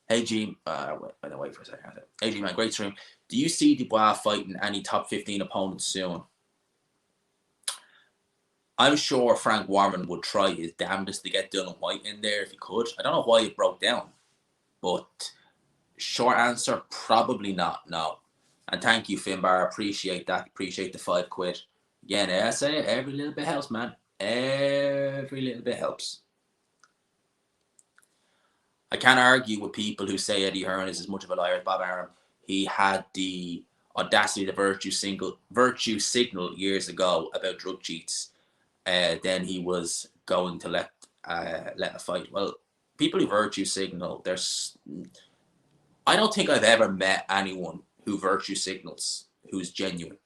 Hey, G, wait for a second. Hey, G, man, great stream. Do you see Dubois fighting any top 15 opponents soon? I'm sure Frank Warren would try his damnedest to get Dylan White in there if he could. I don't know why it broke down. But short answer, probably not, no. And thank you, Finbar. Appreciate that. Appreciate the £5. Again, I say every little bit helps, man. Every little bit helps. I can't argue with people who say Eddie Hearn is as much of a liar as Bob Arum. He had the audacity to virtue signal years ago about drug cheats. Then he was going to let a fight. Well, people who virtue signal, I don't think I've ever met anyone who virtue signals who's genuine.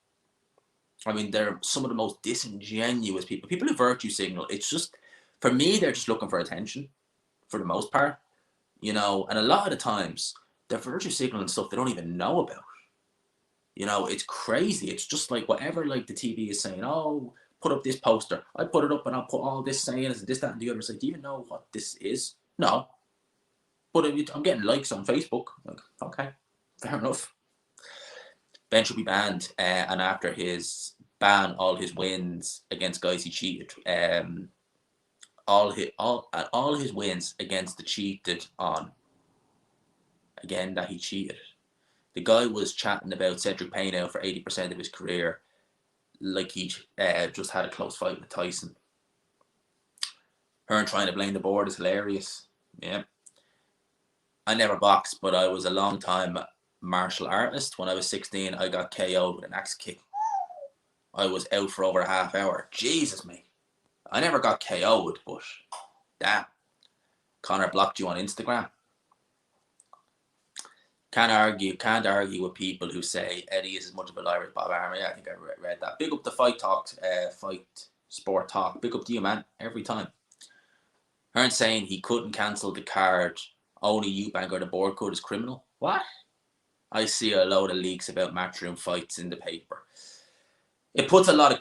I mean, they're some of the most disingenuous people. People who virtue signal, it's just, for me, they're just looking for attention for the most part. And a lot of the times, they're virtue signaling stuff they don't even know about. It's crazy. It's just like whatever, like, the TV is saying, oh, put up this poster. I put it up and I'll put all this saying and this, that, and the other. It's like, do you even know what this is? No. But I'm getting likes on Facebook. Like, okay, fair enough. Benn should be banned. And after his ban, all his wins against guys he cheated. all his wins against the cheated on, again, that he cheated. The guy was chatting about Cedric Payne for 80% of his career, like he just had a close fight with Tyson. Hearn trying to blame the board is hilarious. Yeah. I never boxed, but I was a long time martial artist. When I was 16, I got KO'd with an axe kick. I was out for over a half hour. Jesus, me. I never got KO'd, but damn. Conor blocked you on Instagram. Can't argue with people who say Eddie is as much of a liar as Bob Armour. Yeah, I think I read that. Big up the Fight Talk, Fight Sport Talk. Big up to you, man. Every time. Hearn saying he couldn't cancel the card. Only Eubank or the board could is criminal. What? I see a load of leaks about matchroom fights in the paper. There's a lot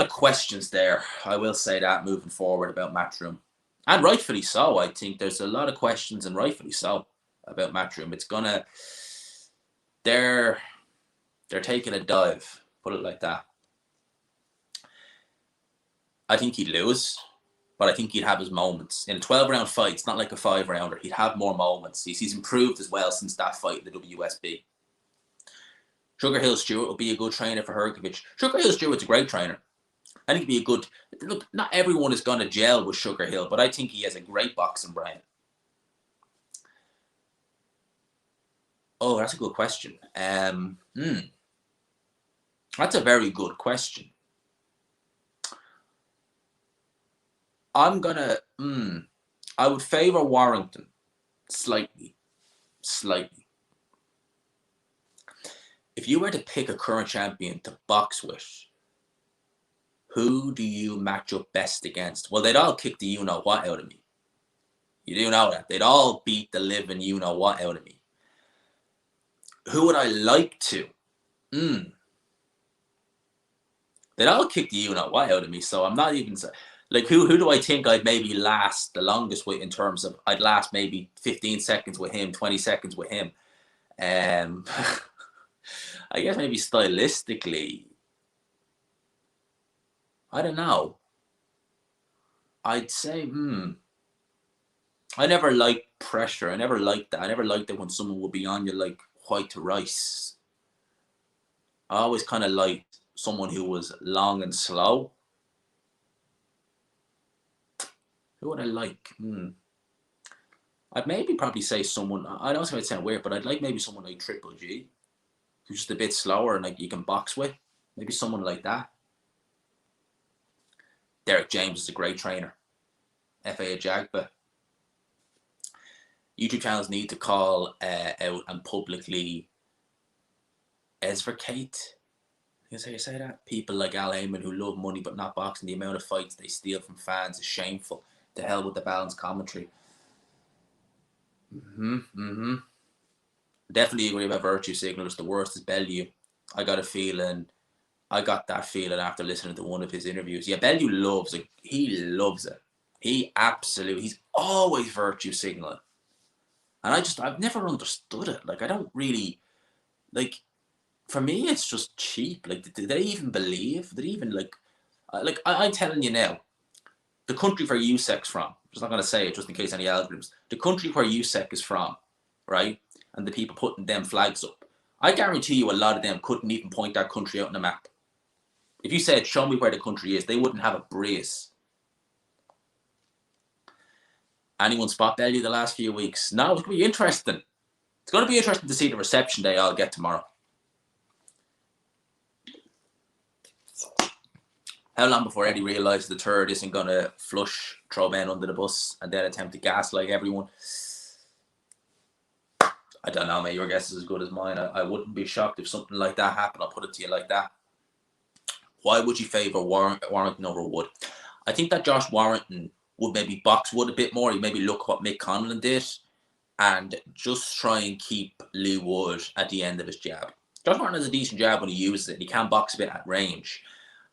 of questions there. I will say that moving forward about matchroom, and rightfully so. I think there's a lot of questions, and rightfully so, about matchroom. They're taking a dive. Put it like that. I think he'd lose, but I think he'd have his moments. In a 12-round fight, it's not like a 5-rounder. He'd have more moments. He's improved as well since that fight in the WSB. Sugar Hill Stewart will be a good trainer for Hrgovic. Sugar Hill Stewart's a great trainer. I think he'd be a good... Look, not everyone is going to gel with Sugar Hill, but I think he has a great boxing brain. Oh, that's a good question. That's a very good question. I'm gonna... I would favour Warrington. Slightly. If you were to pick a current champion to box with, who do you match up best against? Well, they'd all kick the you-know-what out of me. You do know that. They'd all beat the living you-know-what out of me. Who would I like to? They'd all kick the you-know-what out of me, so I'm not even... Like, who do I think I'd maybe last the longest with in terms of... I'd last maybe 15 seconds with him, 20 seconds with him. I guess maybe stylistically, I don't know. I'd say, I never liked pressure. I never liked that. I never liked it when someone would be on you like white to rice. I always kind of liked someone who was long and slow. Who would I like? I'd maybe probably say someone, I know it might sound weird, but I'd like maybe someone like Triple G, who's just a bit slower and like you can box with. Maybe someone like that. Derek James is a great trainer. F.A. Ajagba. YouTube channels need to call out and publicly advocate. Is how you say that? People like Al Heyman who love money but not boxing. The amount of fights they steal from fans is shameful. To hell with the balanced commentary. Definitely agree about virtue signals. The worst is Bellew. I got that feeling after listening to one of his interviews. Yeah, Bellew loves it. He loves it. He's always virtue signaling. And I've never understood it. Like, I don't really, like, for me, it's just cheap. Like, did they even believe? Did they even, I'm telling you now, the country where USEC's from, I'm just not going to say it just in case any algorithms, the country where USEC is from, right, and the people putting them flags up, I guarantee you a lot of them couldn't even point that country out on the map. If you said, show me where the country is, they wouldn't have a breeze. Anyone spot Bellew the last few weeks? No, it's going to be interesting. It's going to be interesting to see the reception day I'll get tomorrow. How long before Eddie realises the third isn't going to throw Ben under the bus and then attempt to gaslight everyone? I don't know, mate. Your guess is as good as mine. I wouldn't be shocked if something like that happened. I'll put it to you like that. Why would you favour Warrington over Wood? I think that Josh Warrington would maybe box Wood a bit more. He'd maybe look what Mick Conlon did and just try and keep Lee Wood at the end of his jab. Josh Warrington has a decent jab when he uses it, and he can box a bit at range.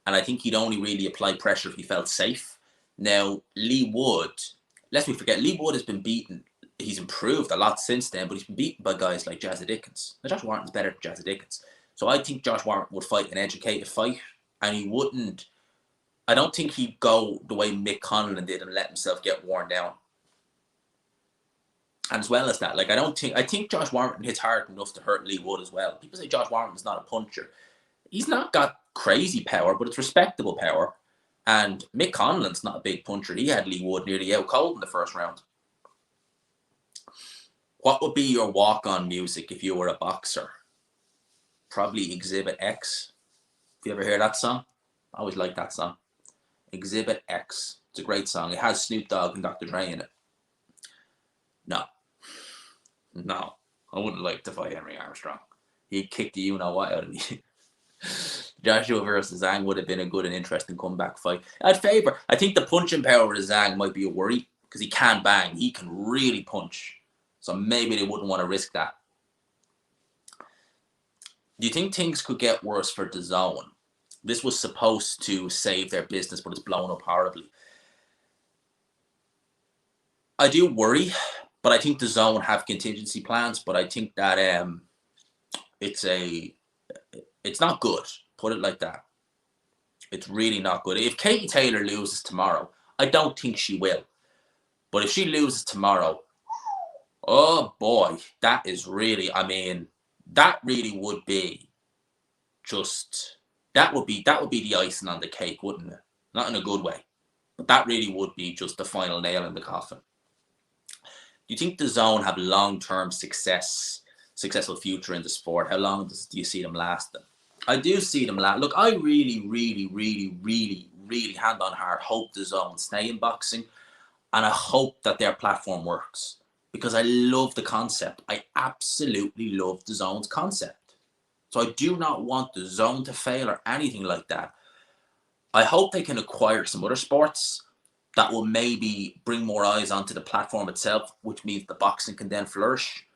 And I think he'd only really apply pressure if he felt safe. Now, Lee Wood, lest we forget, Lee Wood has been beaten. He's improved a lot since then, but he's been beaten by guys like Jazza Dickens. Now, Josh Warrington's better than Jazza Dickens. So I think Josh Warrington would fight an educated fight, and he wouldn't I don't think he'd go the way Mick Conlon did and let himself get worn down. And as well as that, like I think Josh Warrington hits hard enough to hurt Lee Wood as well. People say Josh Warrington's not a puncher. He's not got crazy power, but it's respectable power. And Mick Conlon's not a big puncher. He had Lee Wood nearly out cold in the first round. What would be your walk-on music if you were a boxer? Probably Exhibit X. Have you ever heard that song? I always like that song. Exhibit X. It's a great song. It has Snoop Dogg and Dr. Dre in it. No. I wouldn't like to fight Henry Armstrong. He'd kick the you-know-what out of me. Joshua versus Zhang would have been a good and interesting comeback fight. I think the punching power of Zhang might be a worry because he can bang. He can really punch. So maybe they wouldn't want to risk that. Do you think things could get worse for DAZN? This was supposed to save their business, but it's blown up horribly. I do worry, but I think DAZN have contingency plans. But I think that it's not good. Put it like that. It's really not good. If Katie Taylor loses tomorrow, I don't think she will. But if she loses tomorrow, oh boy, that is really, that really would be just, that would be the icing on the cake, wouldn't it? Not in a good way. But that really would be just the final nail in the coffin. Do you think DAZN have long-term successful future in the sport? How long do you see them lasting? I do see them last. Look, I really, hand on heart, hope DAZN stay in boxing, and I hope that their platform works because I love the concept. I absolutely love DAZN's concept. So I do not want DAZN to fail or anything like that. I hope they can acquire some other sports that will maybe bring more eyes onto the platform itself, which means the boxing can then flourish.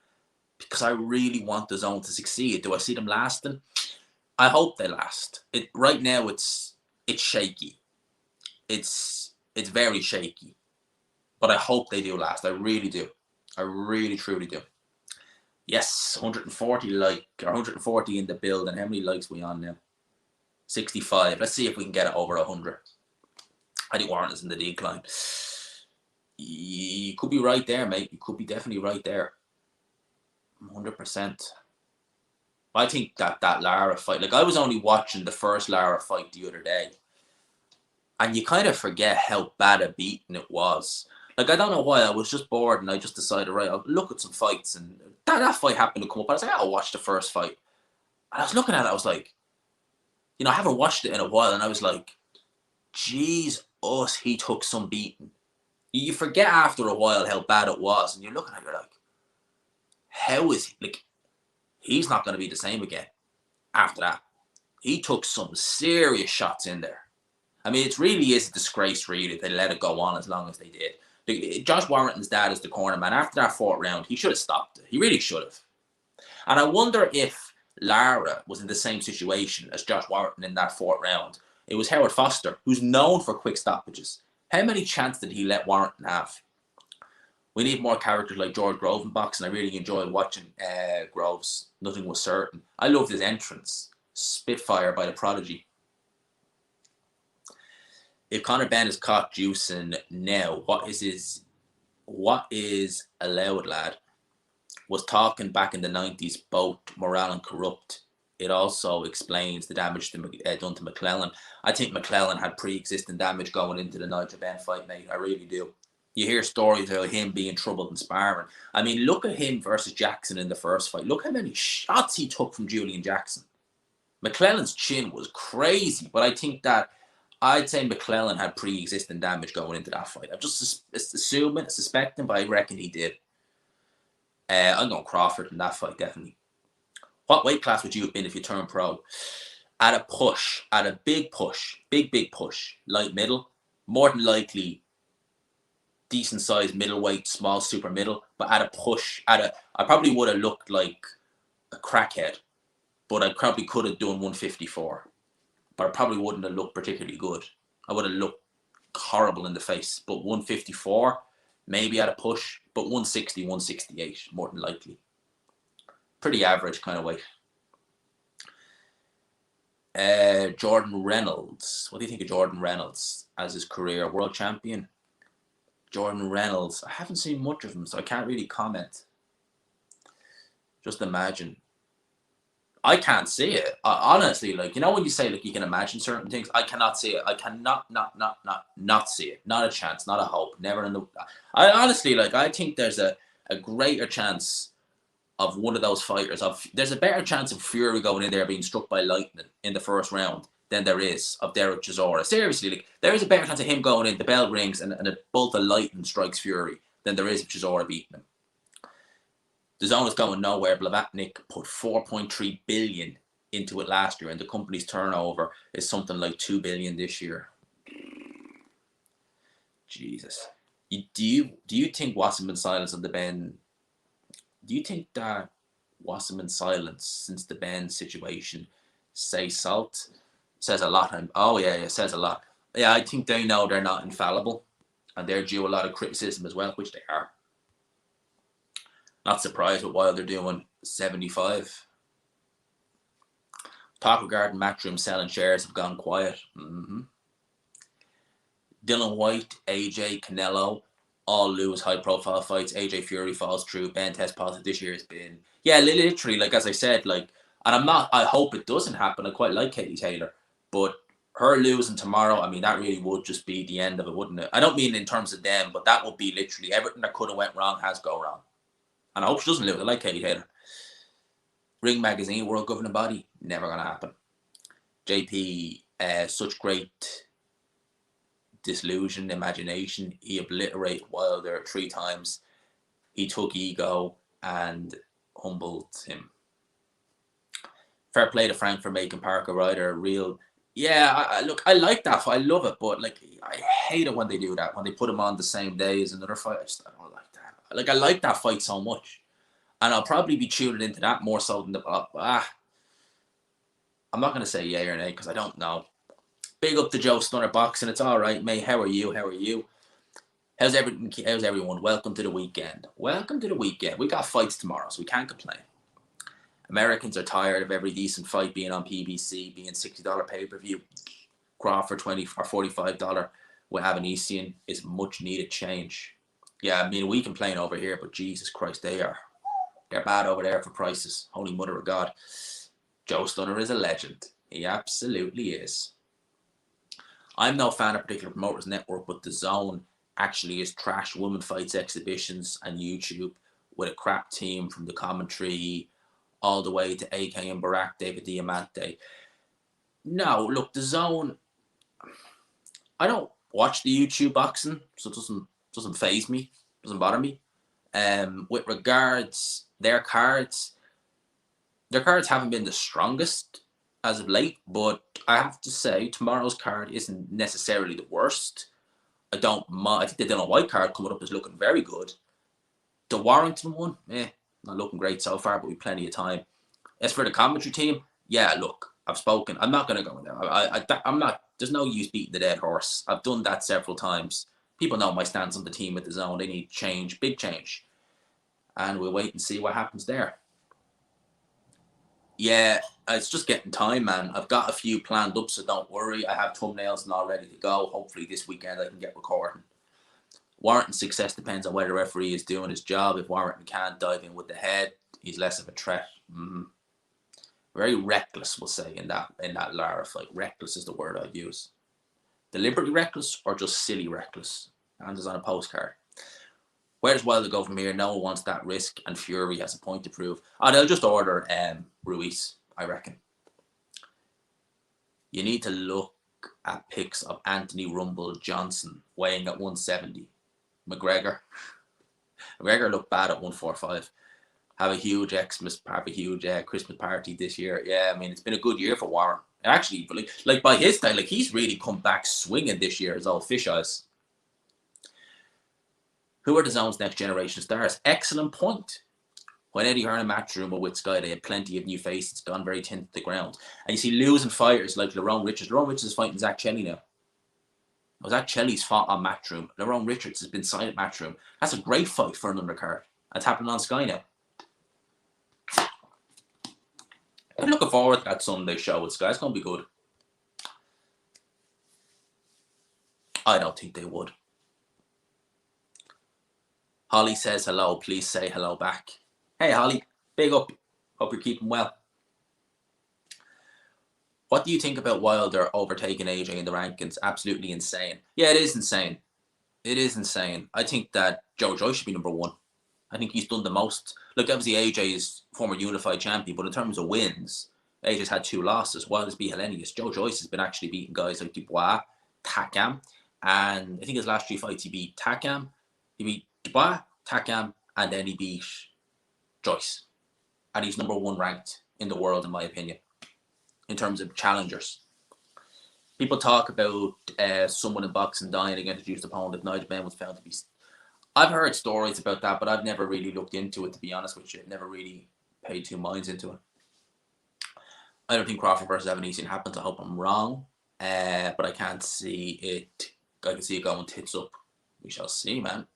Because I really want DAZN to succeed. Do I see them lasting? I hope they last. Right now it's shaky. It's very shaky. But I hope they do last. I really do. I really truly do. Yes, 140 in the build, and how many likes we on now? 65. Let's see if we can get it over 100. I think Warrington's in the decline. You could be right there, mate. You could be definitely right there. 100%. I think that Lara fight, like I was only watching the first Lara fight the other day, and you kind of forget how bad a beating it was. Like I don't know why, I was just bored and I just decided, right, I'll look at some fights, and that fight happened to come up. I was like, I'll watch the first fight. And I was looking at it, I was like, I haven't watched it in a while, and I was like, jeez, he took some beating. You forget after a while how bad it was, and you're looking at it, you're like, how is he? Like, he's not going to be the same again after that. He took some serious shots in there. It really is a disgrace, really, they let it go on as long as they did. Josh Warrington's dad is the corner man. After that fourth round, he should have stopped it. He really should have. And I wonder if Lara was in the same situation as Josh Warrington in that fourth round. It was Howard Foster, who's known for quick stoppages. How many chances did he let Warrington have? We need more characters like George Grove in boxing. I really enjoyed watching Groves. Nothing was certain. I loved his entrance. Spitfire by the Prodigy. If Conor Benn is caught juicing now, what is allowed, lad? Was talking back in the 90s, both morale and corrupt. It also explains the damage done to McClellan. I think McClellan had pre-existing damage going into the Nigel Benn fight, mate. I really do. You hear stories about him being troubled in sparring. Look at him versus Jackson in the first fight. Look how many shots he took from Julian Jackson. McClellan's chin was crazy, but I think that I'd say McClellan had pre-existing damage going into that fight. I'm just assuming, suspecting, but I reckon he did. I'm going Crawford in that fight, definitely. What weight class would you have been if you turned pro? At a push, at a big push, big push, light middle, more than likely decent sized middleweight, small super middle, but at a push, I probably would have looked like a crackhead, but I probably could have done 154. But I probably wouldn't have looked particularly good. I would have looked horrible in the face. But 154, maybe at a push, but 160, 168, more than likely. Pretty average kind of weight. Jordan Reynolds. What do you think of Jordan Reynolds as his career world champion? Jordan Reynolds. I haven't seen much of him, so I can't really comment. Just imagine. I can't see it. Honestly, like, you know when you say, like, you can imagine certain things? I cannot see it. I cannot not see it. Not a chance. Not a hope. Never in the... I honestly, like, I think there's a greater chance of one of those fighters. There's a better chance of Fury going in there being struck by lightning in the first round than there is of Derek Chisora. Seriously, like, there is a better chance of him going in, the bell rings, and a bolt of lightning strikes Fury than there is of Chisora beating him. The zone is going nowhere. Blavatnik put 4.3 billion into it last year, and the company's turnover is something like 2 billion this year. Jesus. Do you think Wasserman silence on the Benn? Do you think that Wasserman silence since the Benn situation says a lot? Oh yeah, it says a lot. Yeah, I think they know they're not infallible, and they're due a lot of criticism as well, which they are. Not surprised with Wilder doing 75. Talk regarding Matchroom selling shares have gone quiet. Dylan White, AJ, Canelo, all lose high-profile fights. AJ Fury falls through. Benn test positive this year has been... Yeah, literally, like, as I said, like... And I hope it doesn't happen. I quite like Katie Taylor. But her losing tomorrow, I mean, that really would just be the end of it, wouldn't it? I don't mean in terms of them, but that would be literally everything that could have went wrong has gone wrong. And I hope she doesn't lose. I like Katie Taylor. Ring Magazine, world governing body, never going to happen. JP, such great disillusion, imagination. He obliterated Wilder 3 times. He took ego and humbled him. Fair play to Frank for making Parker Ryder real. Yeah, look, I like that. I love it, but like, I hate it when they do that. When they put him on the same day as another fight. I don't like that. Like, I like that fight so much. And I'll probably be tuning into that more so than the... I'm not going to say yay or nay because I don't know. Big up to Joe Stunner Boxing. It's all right, mate. How are you? How's everyone? Welcome to the weekend. We got fights tomorrow, so we can't complain. Americans are tired of every decent fight being on PBC, being $60 pay-per-view. Crawford $20 or $45 with Avanesian is much needed change. Yeah, I mean, we complain over here, but Jesus Christ, they're bad over there for prices. Holy Mother of God. Joe Stunner is a legend. He absolutely is. I'm no fan of particular promoters network, but the Zone actually is trash women fights exhibitions and YouTube with a crap team from the commentary all the way to AK and Barack, David Diamante. No, look, the Zone, I don't watch the YouTube boxing, so it doesn't faze me, doesn't bother me. With regards their cards haven't been the strongest as of late, but I have to say tomorrow's card isn't necessarily the worst. I think the Dylan White card coming up is looking very good. The Warrington one, not looking great so far, but we've plenty of time. As for the commentary team, yeah, look, I've spoken. I'm not going to go in there. I'm not. There's no use beating the dead horse. I've done that several times. People know my stance on the team with the Zone. They need change, big change. And we'll wait and see what happens there. Yeah, it's just getting time, man. I've got a few planned up, so don't worry. I have thumbnails and all ready to go. Hopefully this weekend I can get recording. Warrington's success depends on whether the referee is doing his job. If Warrington can't dive in with the head, he's less of a threat. Very reckless, we'll say, in that Lara fight. Reckless is the word I'd use. Deliberately reckless or just silly reckless? Answers on a postcard. Where does Wilder go from here? No one wants that risk, and Fury has a point to prove. They'll just order Ruiz, I reckon. You need to look at pics of Anthony Rumble Johnson weighing at 170. McGregor looked bad at 145. Have a huge Christmas party this year. Yeah, I mean, it's been a good year for Warren. Actually, like by his style, like he's really come back swinging this year as old fish eyes. Who are the Zone's next generation stars? Excellent point. When Eddie Hearn and Matchroom were with Sky, they had plenty of new faces, gone very thin to the ground. And you see losing fighters like Lerone Richards. Lerone Richards is fighting Zach Chelly now. Zach Chelly's fought on Matchroom. Lerone Richards has been signed at Matchroom. That's a great fight for an undercard. That's happening on Sky now. I'm looking forward to that Sunday show with Sky. It's going to be good. I don't think they would. Holly says hello. Please say hello back. Hey, Holly. Big up. Hope you're keeping well. What do you think about Wilder overtaking AJ in the rankings? Absolutely insane. Yeah, it is insane. It is insane. I think that Joe Joyce should be number one. I think he's done the most. Look, obviously AJ is former unified champion, but in terms of wins, AJ's had 2 losses. Wilder's beat Hellenius. Joe Joyce has been actually beating guys like Dubois, Takam, and I think his last 3 fights he beat Takam, he beat Dubois, Takam, and then he beat Joyce. And he's number 1 ranked in the world, in my opinion, in terms of challengers. People talk about someone in boxing dying against a juiced opponent if Nigel Benn was found to be... I've heard stories about that, but I've never really looked into it, to be honest with you. I've never really paid 2 minds into it. I don't think Crawford versus Evan happens. I hope I'm wrong, but I can't see it. I can see it going tits up. We shall see, man.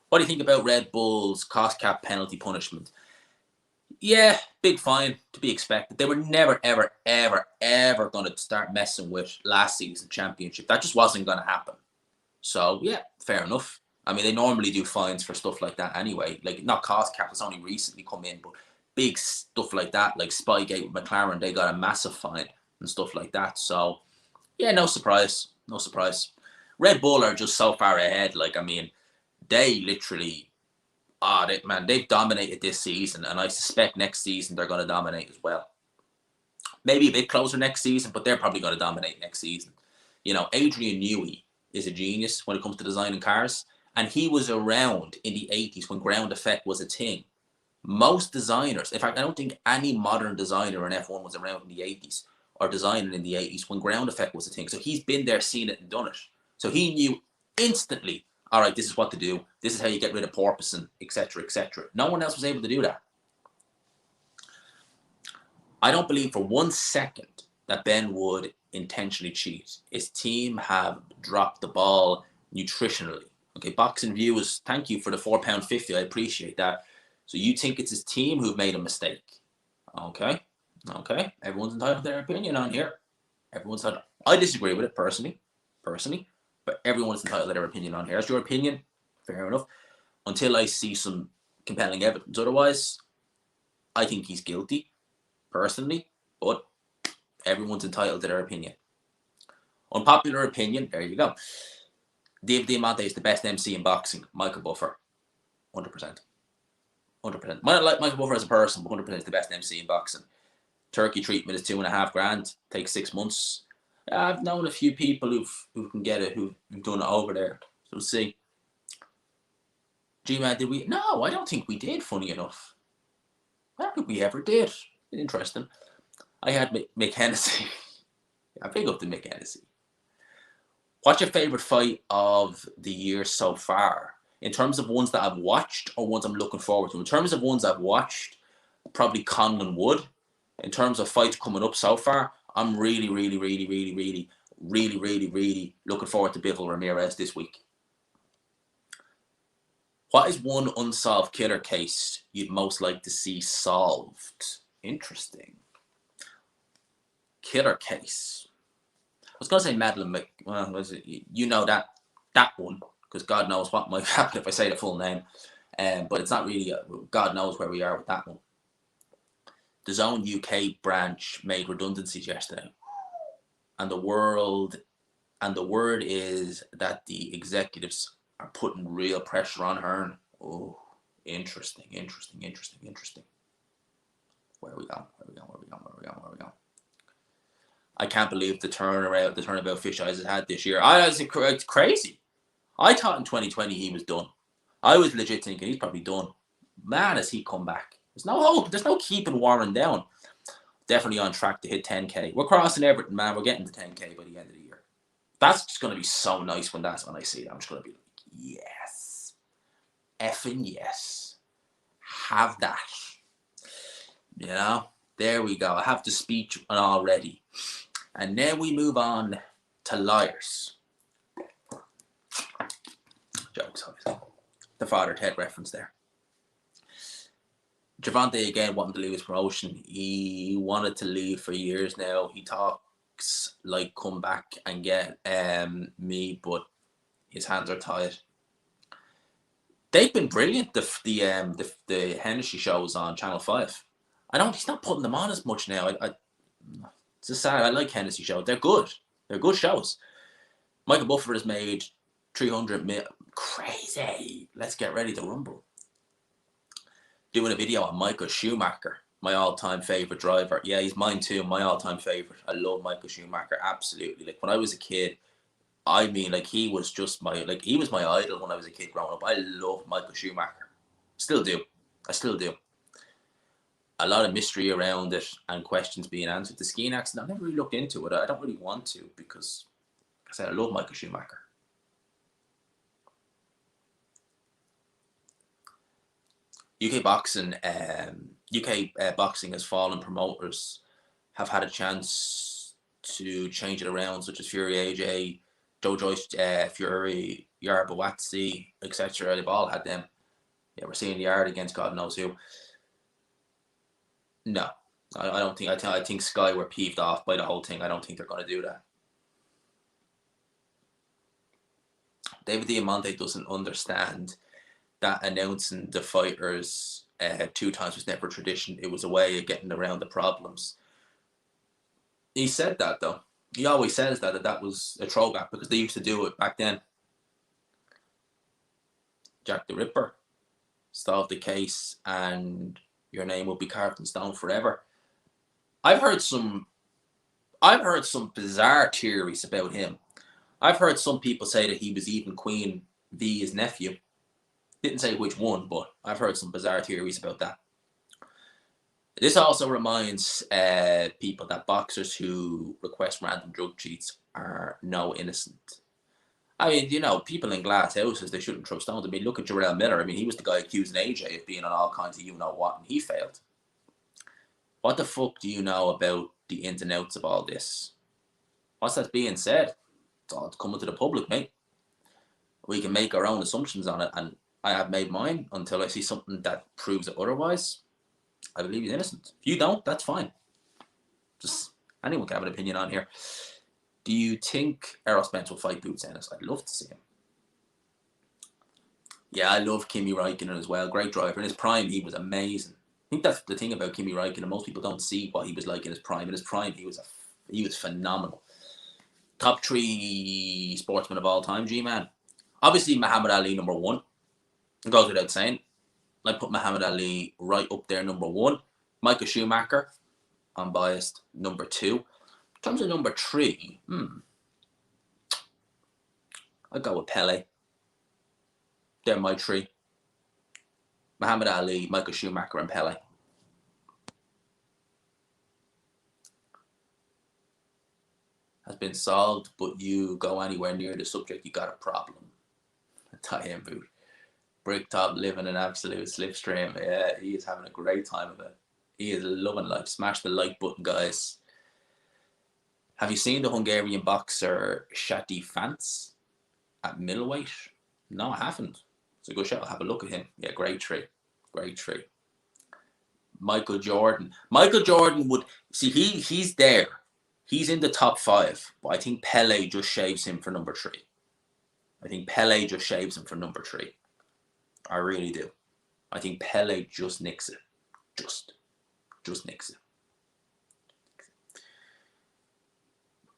What do you think about Red Bull's cost cap penalty punishment? Yeah, big fine, to be expected. They were never, ever, ever, ever going to start messing with last season's championship. That just wasn't going to happen. So, yeah, fair enough. I mean, they normally do fines for stuff like that anyway. Like, not cost cap, it's only recently come in, but big stuff like that, like Spygate with McLaren, they got a massive fine and stuff like that. So, yeah, no surprise. No surprise. Red Bull are just so far ahead. Like, I mean, they literally... they've dominated this season, and I suspect next season they're going to dominate as well. Maybe a bit closer next season, but they're probably going to dominate next season. You know, Adrian Newey is a genius when it comes to designing cars, and he was around in the 80s when ground effect was a thing. Most designers, in fact, I don't think any modern designer in F1 was around in the 80s or designing in the 80s when ground effect was a thing. So he's been there, seen it, and done it. So he knew instantly, all right, this is what to do. This is how you get rid of porpoising, etc., etc. No one else was able to do that. I don't believe for 1 second that Benn would intentionally cheat. His team have dropped the ball nutritionally. Okay, Boxing Views, thank you for the £4.50. I appreciate that. So you think it's his team who've made a mistake. Okay. Everyone's entitled to their opinion on here. Everyone's entitled. I disagree with it personally, but everyone's entitled to their opinion on here. That's your opinion. Fair enough. Until I see some compelling evidence. Otherwise, I think he's guilty, personally, but everyone's entitled to their opinion. Unpopular opinion, there you go. Dave Diamante is the best MC in boxing. Michael Buffer, 100%. 100%. Might not like Michael Buffer as a person, but 100% is the best MC in boxing. Turkey treatment is $2.5 grand. Takes 6 months. I've known a few people who can get it, who've done it over there. So we'll see. G-Man, did we? No, I don't think we did, funny enough. I don't think we ever did. Interesting. I had Mick Hennessy. I big up to Mick Hennessy. What's your favourite fight of the year so far? In terms of ones that I've watched or ones I'm looking forward to? In terms of ones I've watched, probably Conor Wood. In terms of fights coming up so far, I'm really looking forward to Bivol Ramirez this week. What is one unsolved killer case you'd most like to see solved? Interesting. Killer case. I was going to say Madeline you know that one, because God knows what might happen if I say the full name. But it's not really, God knows where we are with that one. The Zone UK branch made redundancies yesterday. And the word is that the executives are putting real pressure on her. Oh, interesting. Where are we going? I can't believe the turnabout Fish Eyes has had this year. It's crazy. I thought in 2020 he was done. I was legit thinking he's probably done. Man, has he come back. There's no hope. There's no keeping Warren down. Definitely on track to hit 10K. We're crossing everything, man. We're getting to 10K by the end of the year. That's just going to be so nice when I see that. I'm just going to be like, yes. Effing yes. Have that. You know? There we go. I have the speech already. And then we move on to liars. Jokes, obviously. The Father Ted reference there. Javante again wanting to leave his promotion. He wanted to leave for years now. He talks like come back and get me, but his hands are tied. They've been brilliant. The Hennessy shows on Channel 5. I don't. He's not putting them on as much now. It's just sad. I like Hennessy shows. They're good. They're good shows. Michael Buffer has made 300 mil. Crazy. Let's get ready to rumble. Doing a video on Michael Schumacher, my all-time favorite driver. Yeah, he's mine too. My all-time favorite. I love Michael Schumacher. Absolutely. Like when I was a kid, I mean, like he was just he was my idol when I was a kid growing up. I love Michael Schumacher. Still do. I still do. A lot of mystery around it and questions being answered. The skiing accident, I never really looked into it. I don't really want to because, like I said, I love Michael Schumacher. UK boxing, boxing has fallen. Promoters have had a chance to change it around, such as Fury AJ, Joe Joyce, Fury, Yarba etc. They've all had them. Yeah, we're seeing the Yard against God knows who. No, I don't think. I think Sky were peeved off by the whole thing. I don't think they're going to do that. David Diamante doesn't understand that announcing the fighters 2 times was never tradition. It was a way of getting around the problems. He said that though. He always says that was a throwback because they used to do it back then. Jack the Ripper solved the case and your name will be carved in stone forever. I've heard some bizarre theories about him. I've heard some people say that he was even Queen V's nephew. Didn't say which one, but I've heard some bizarre theories about that. This also reminds people that boxers who request random drug cheats are no innocent. I mean, you know, people in glass houses, they shouldn't throw stones. I mean, look at Jarrell Miller. I mean, he was the guy accusing AJ of being on all kinds of you-know-what, and he failed. What the fuck do you know about the ins and outs of all this? What's that being said? It's all coming to the public, mate. We can make our own assumptions on it, and I have made mine until I see something that proves it otherwise. I believe he's innocent. If you don't, that's fine. Just anyone can have an opinion on here. Do you think Errol Spence will fight Boots Ennis? I'd love to see him. Yeah, I love Kimi Räikkönen as well. Great driver. In his prime, he was amazing. I think that's the thing about Kimi Räikkönen. Most people don't see what he was like in his prime. In his prime, he was phenomenal. Top 3 sportsmen of all time, G-Man. Obviously, Muhammad Ali, number 1. It goes without saying. I put Muhammad Ali right up there, number 1. Michael Schumacher, unbiased, number 2. In terms of number 3, I'd go with Pele. They're my 3. Muhammad Ali, Michael Schumacher, and Pele. Has been solved, but you go anywhere near the subject, you got a problem. Tie-in boot. Bricktop living an absolute slipstream. Yeah, he is having a great time of it. He is loving life. Smash the like button, guys. Have you seen the Hungarian boxer Shati Fance at middleweight? No, I haven't. It's a good show. I'll have a look at him. Yeah, great tree. Great tree. Michael Jordan. Michael Jordan would... See, he's there. He's in the top 5. But I think Pele just shaves him for number 3. I think Pele just shaves him for number 3. I really do. I think Pele just nicks it. Just nicks it.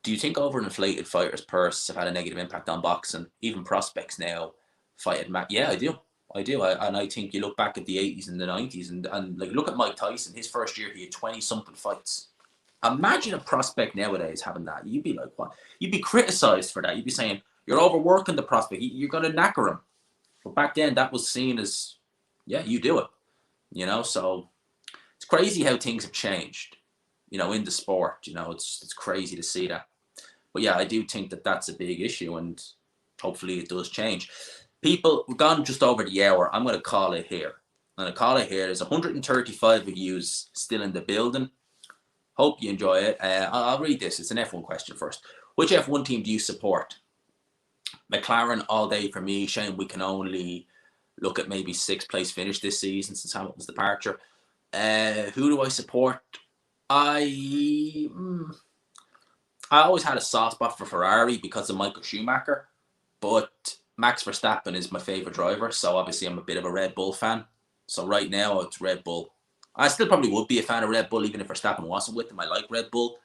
Do you think overinflated fighters' purse have had a negative impact on boxing? Even prospects now fight at yeah, I do. And I think you look back at the 80s and the 90s and like look at Mike Tyson. His first year, he had 20-something fights. Imagine a prospect nowadays having that. You'd be like, what? You'd be criticized for that. You'd be saying, you're overworking the prospect. You're going to knacker him. But back then, that was seen as, yeah, you do it. You know, so it's crazy how things have changed, you know, in the sport. You know, it's crazy to see that. But yeah, I do think that that's a big issue, and hopefully it does change. People, we've gone just over the hour. I'm going to call it here. There's 135 of you still in the building. Hope you enjoy it. I'll read this. It's an F1 question first. Which F1 team do you support? McLaren all day for me. Shame we can only look at maybe 6th place finish this season since Hamilton's departure. Who do I support? I I always had a soft spot for Ferrari because of Michael Schumacher, but Max Verstappen is my favorite driver. So obviously, I'm a bit of a Red Bull fan. So right now, it's Red Bull. I still probably would be a fan of Red Bull even if Verstappen wasn't with them. I like Red Bull,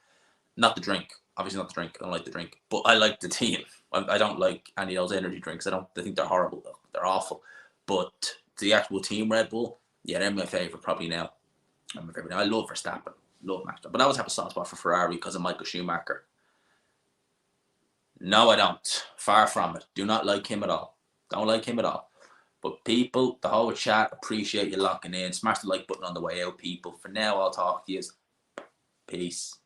not the drink. Obviously, not the drink. I don't like the drink, but I like the team. I don't like any of those energy drinks. I think they're horrible though. They're awful. But the actual team Red Bull, yeah, they're my favorite probably now. I'm my favorite now. I love Verstappen, love Max, but I always have a soft spot for Ferrari because of Michael Schumacher. No, I don't. Far from it. Do not like him at all. Don't like him at all. But people, the whole chat, appreciate you locking in. Smash the like button on the way out, people. For now, I'll talk to you. Peace.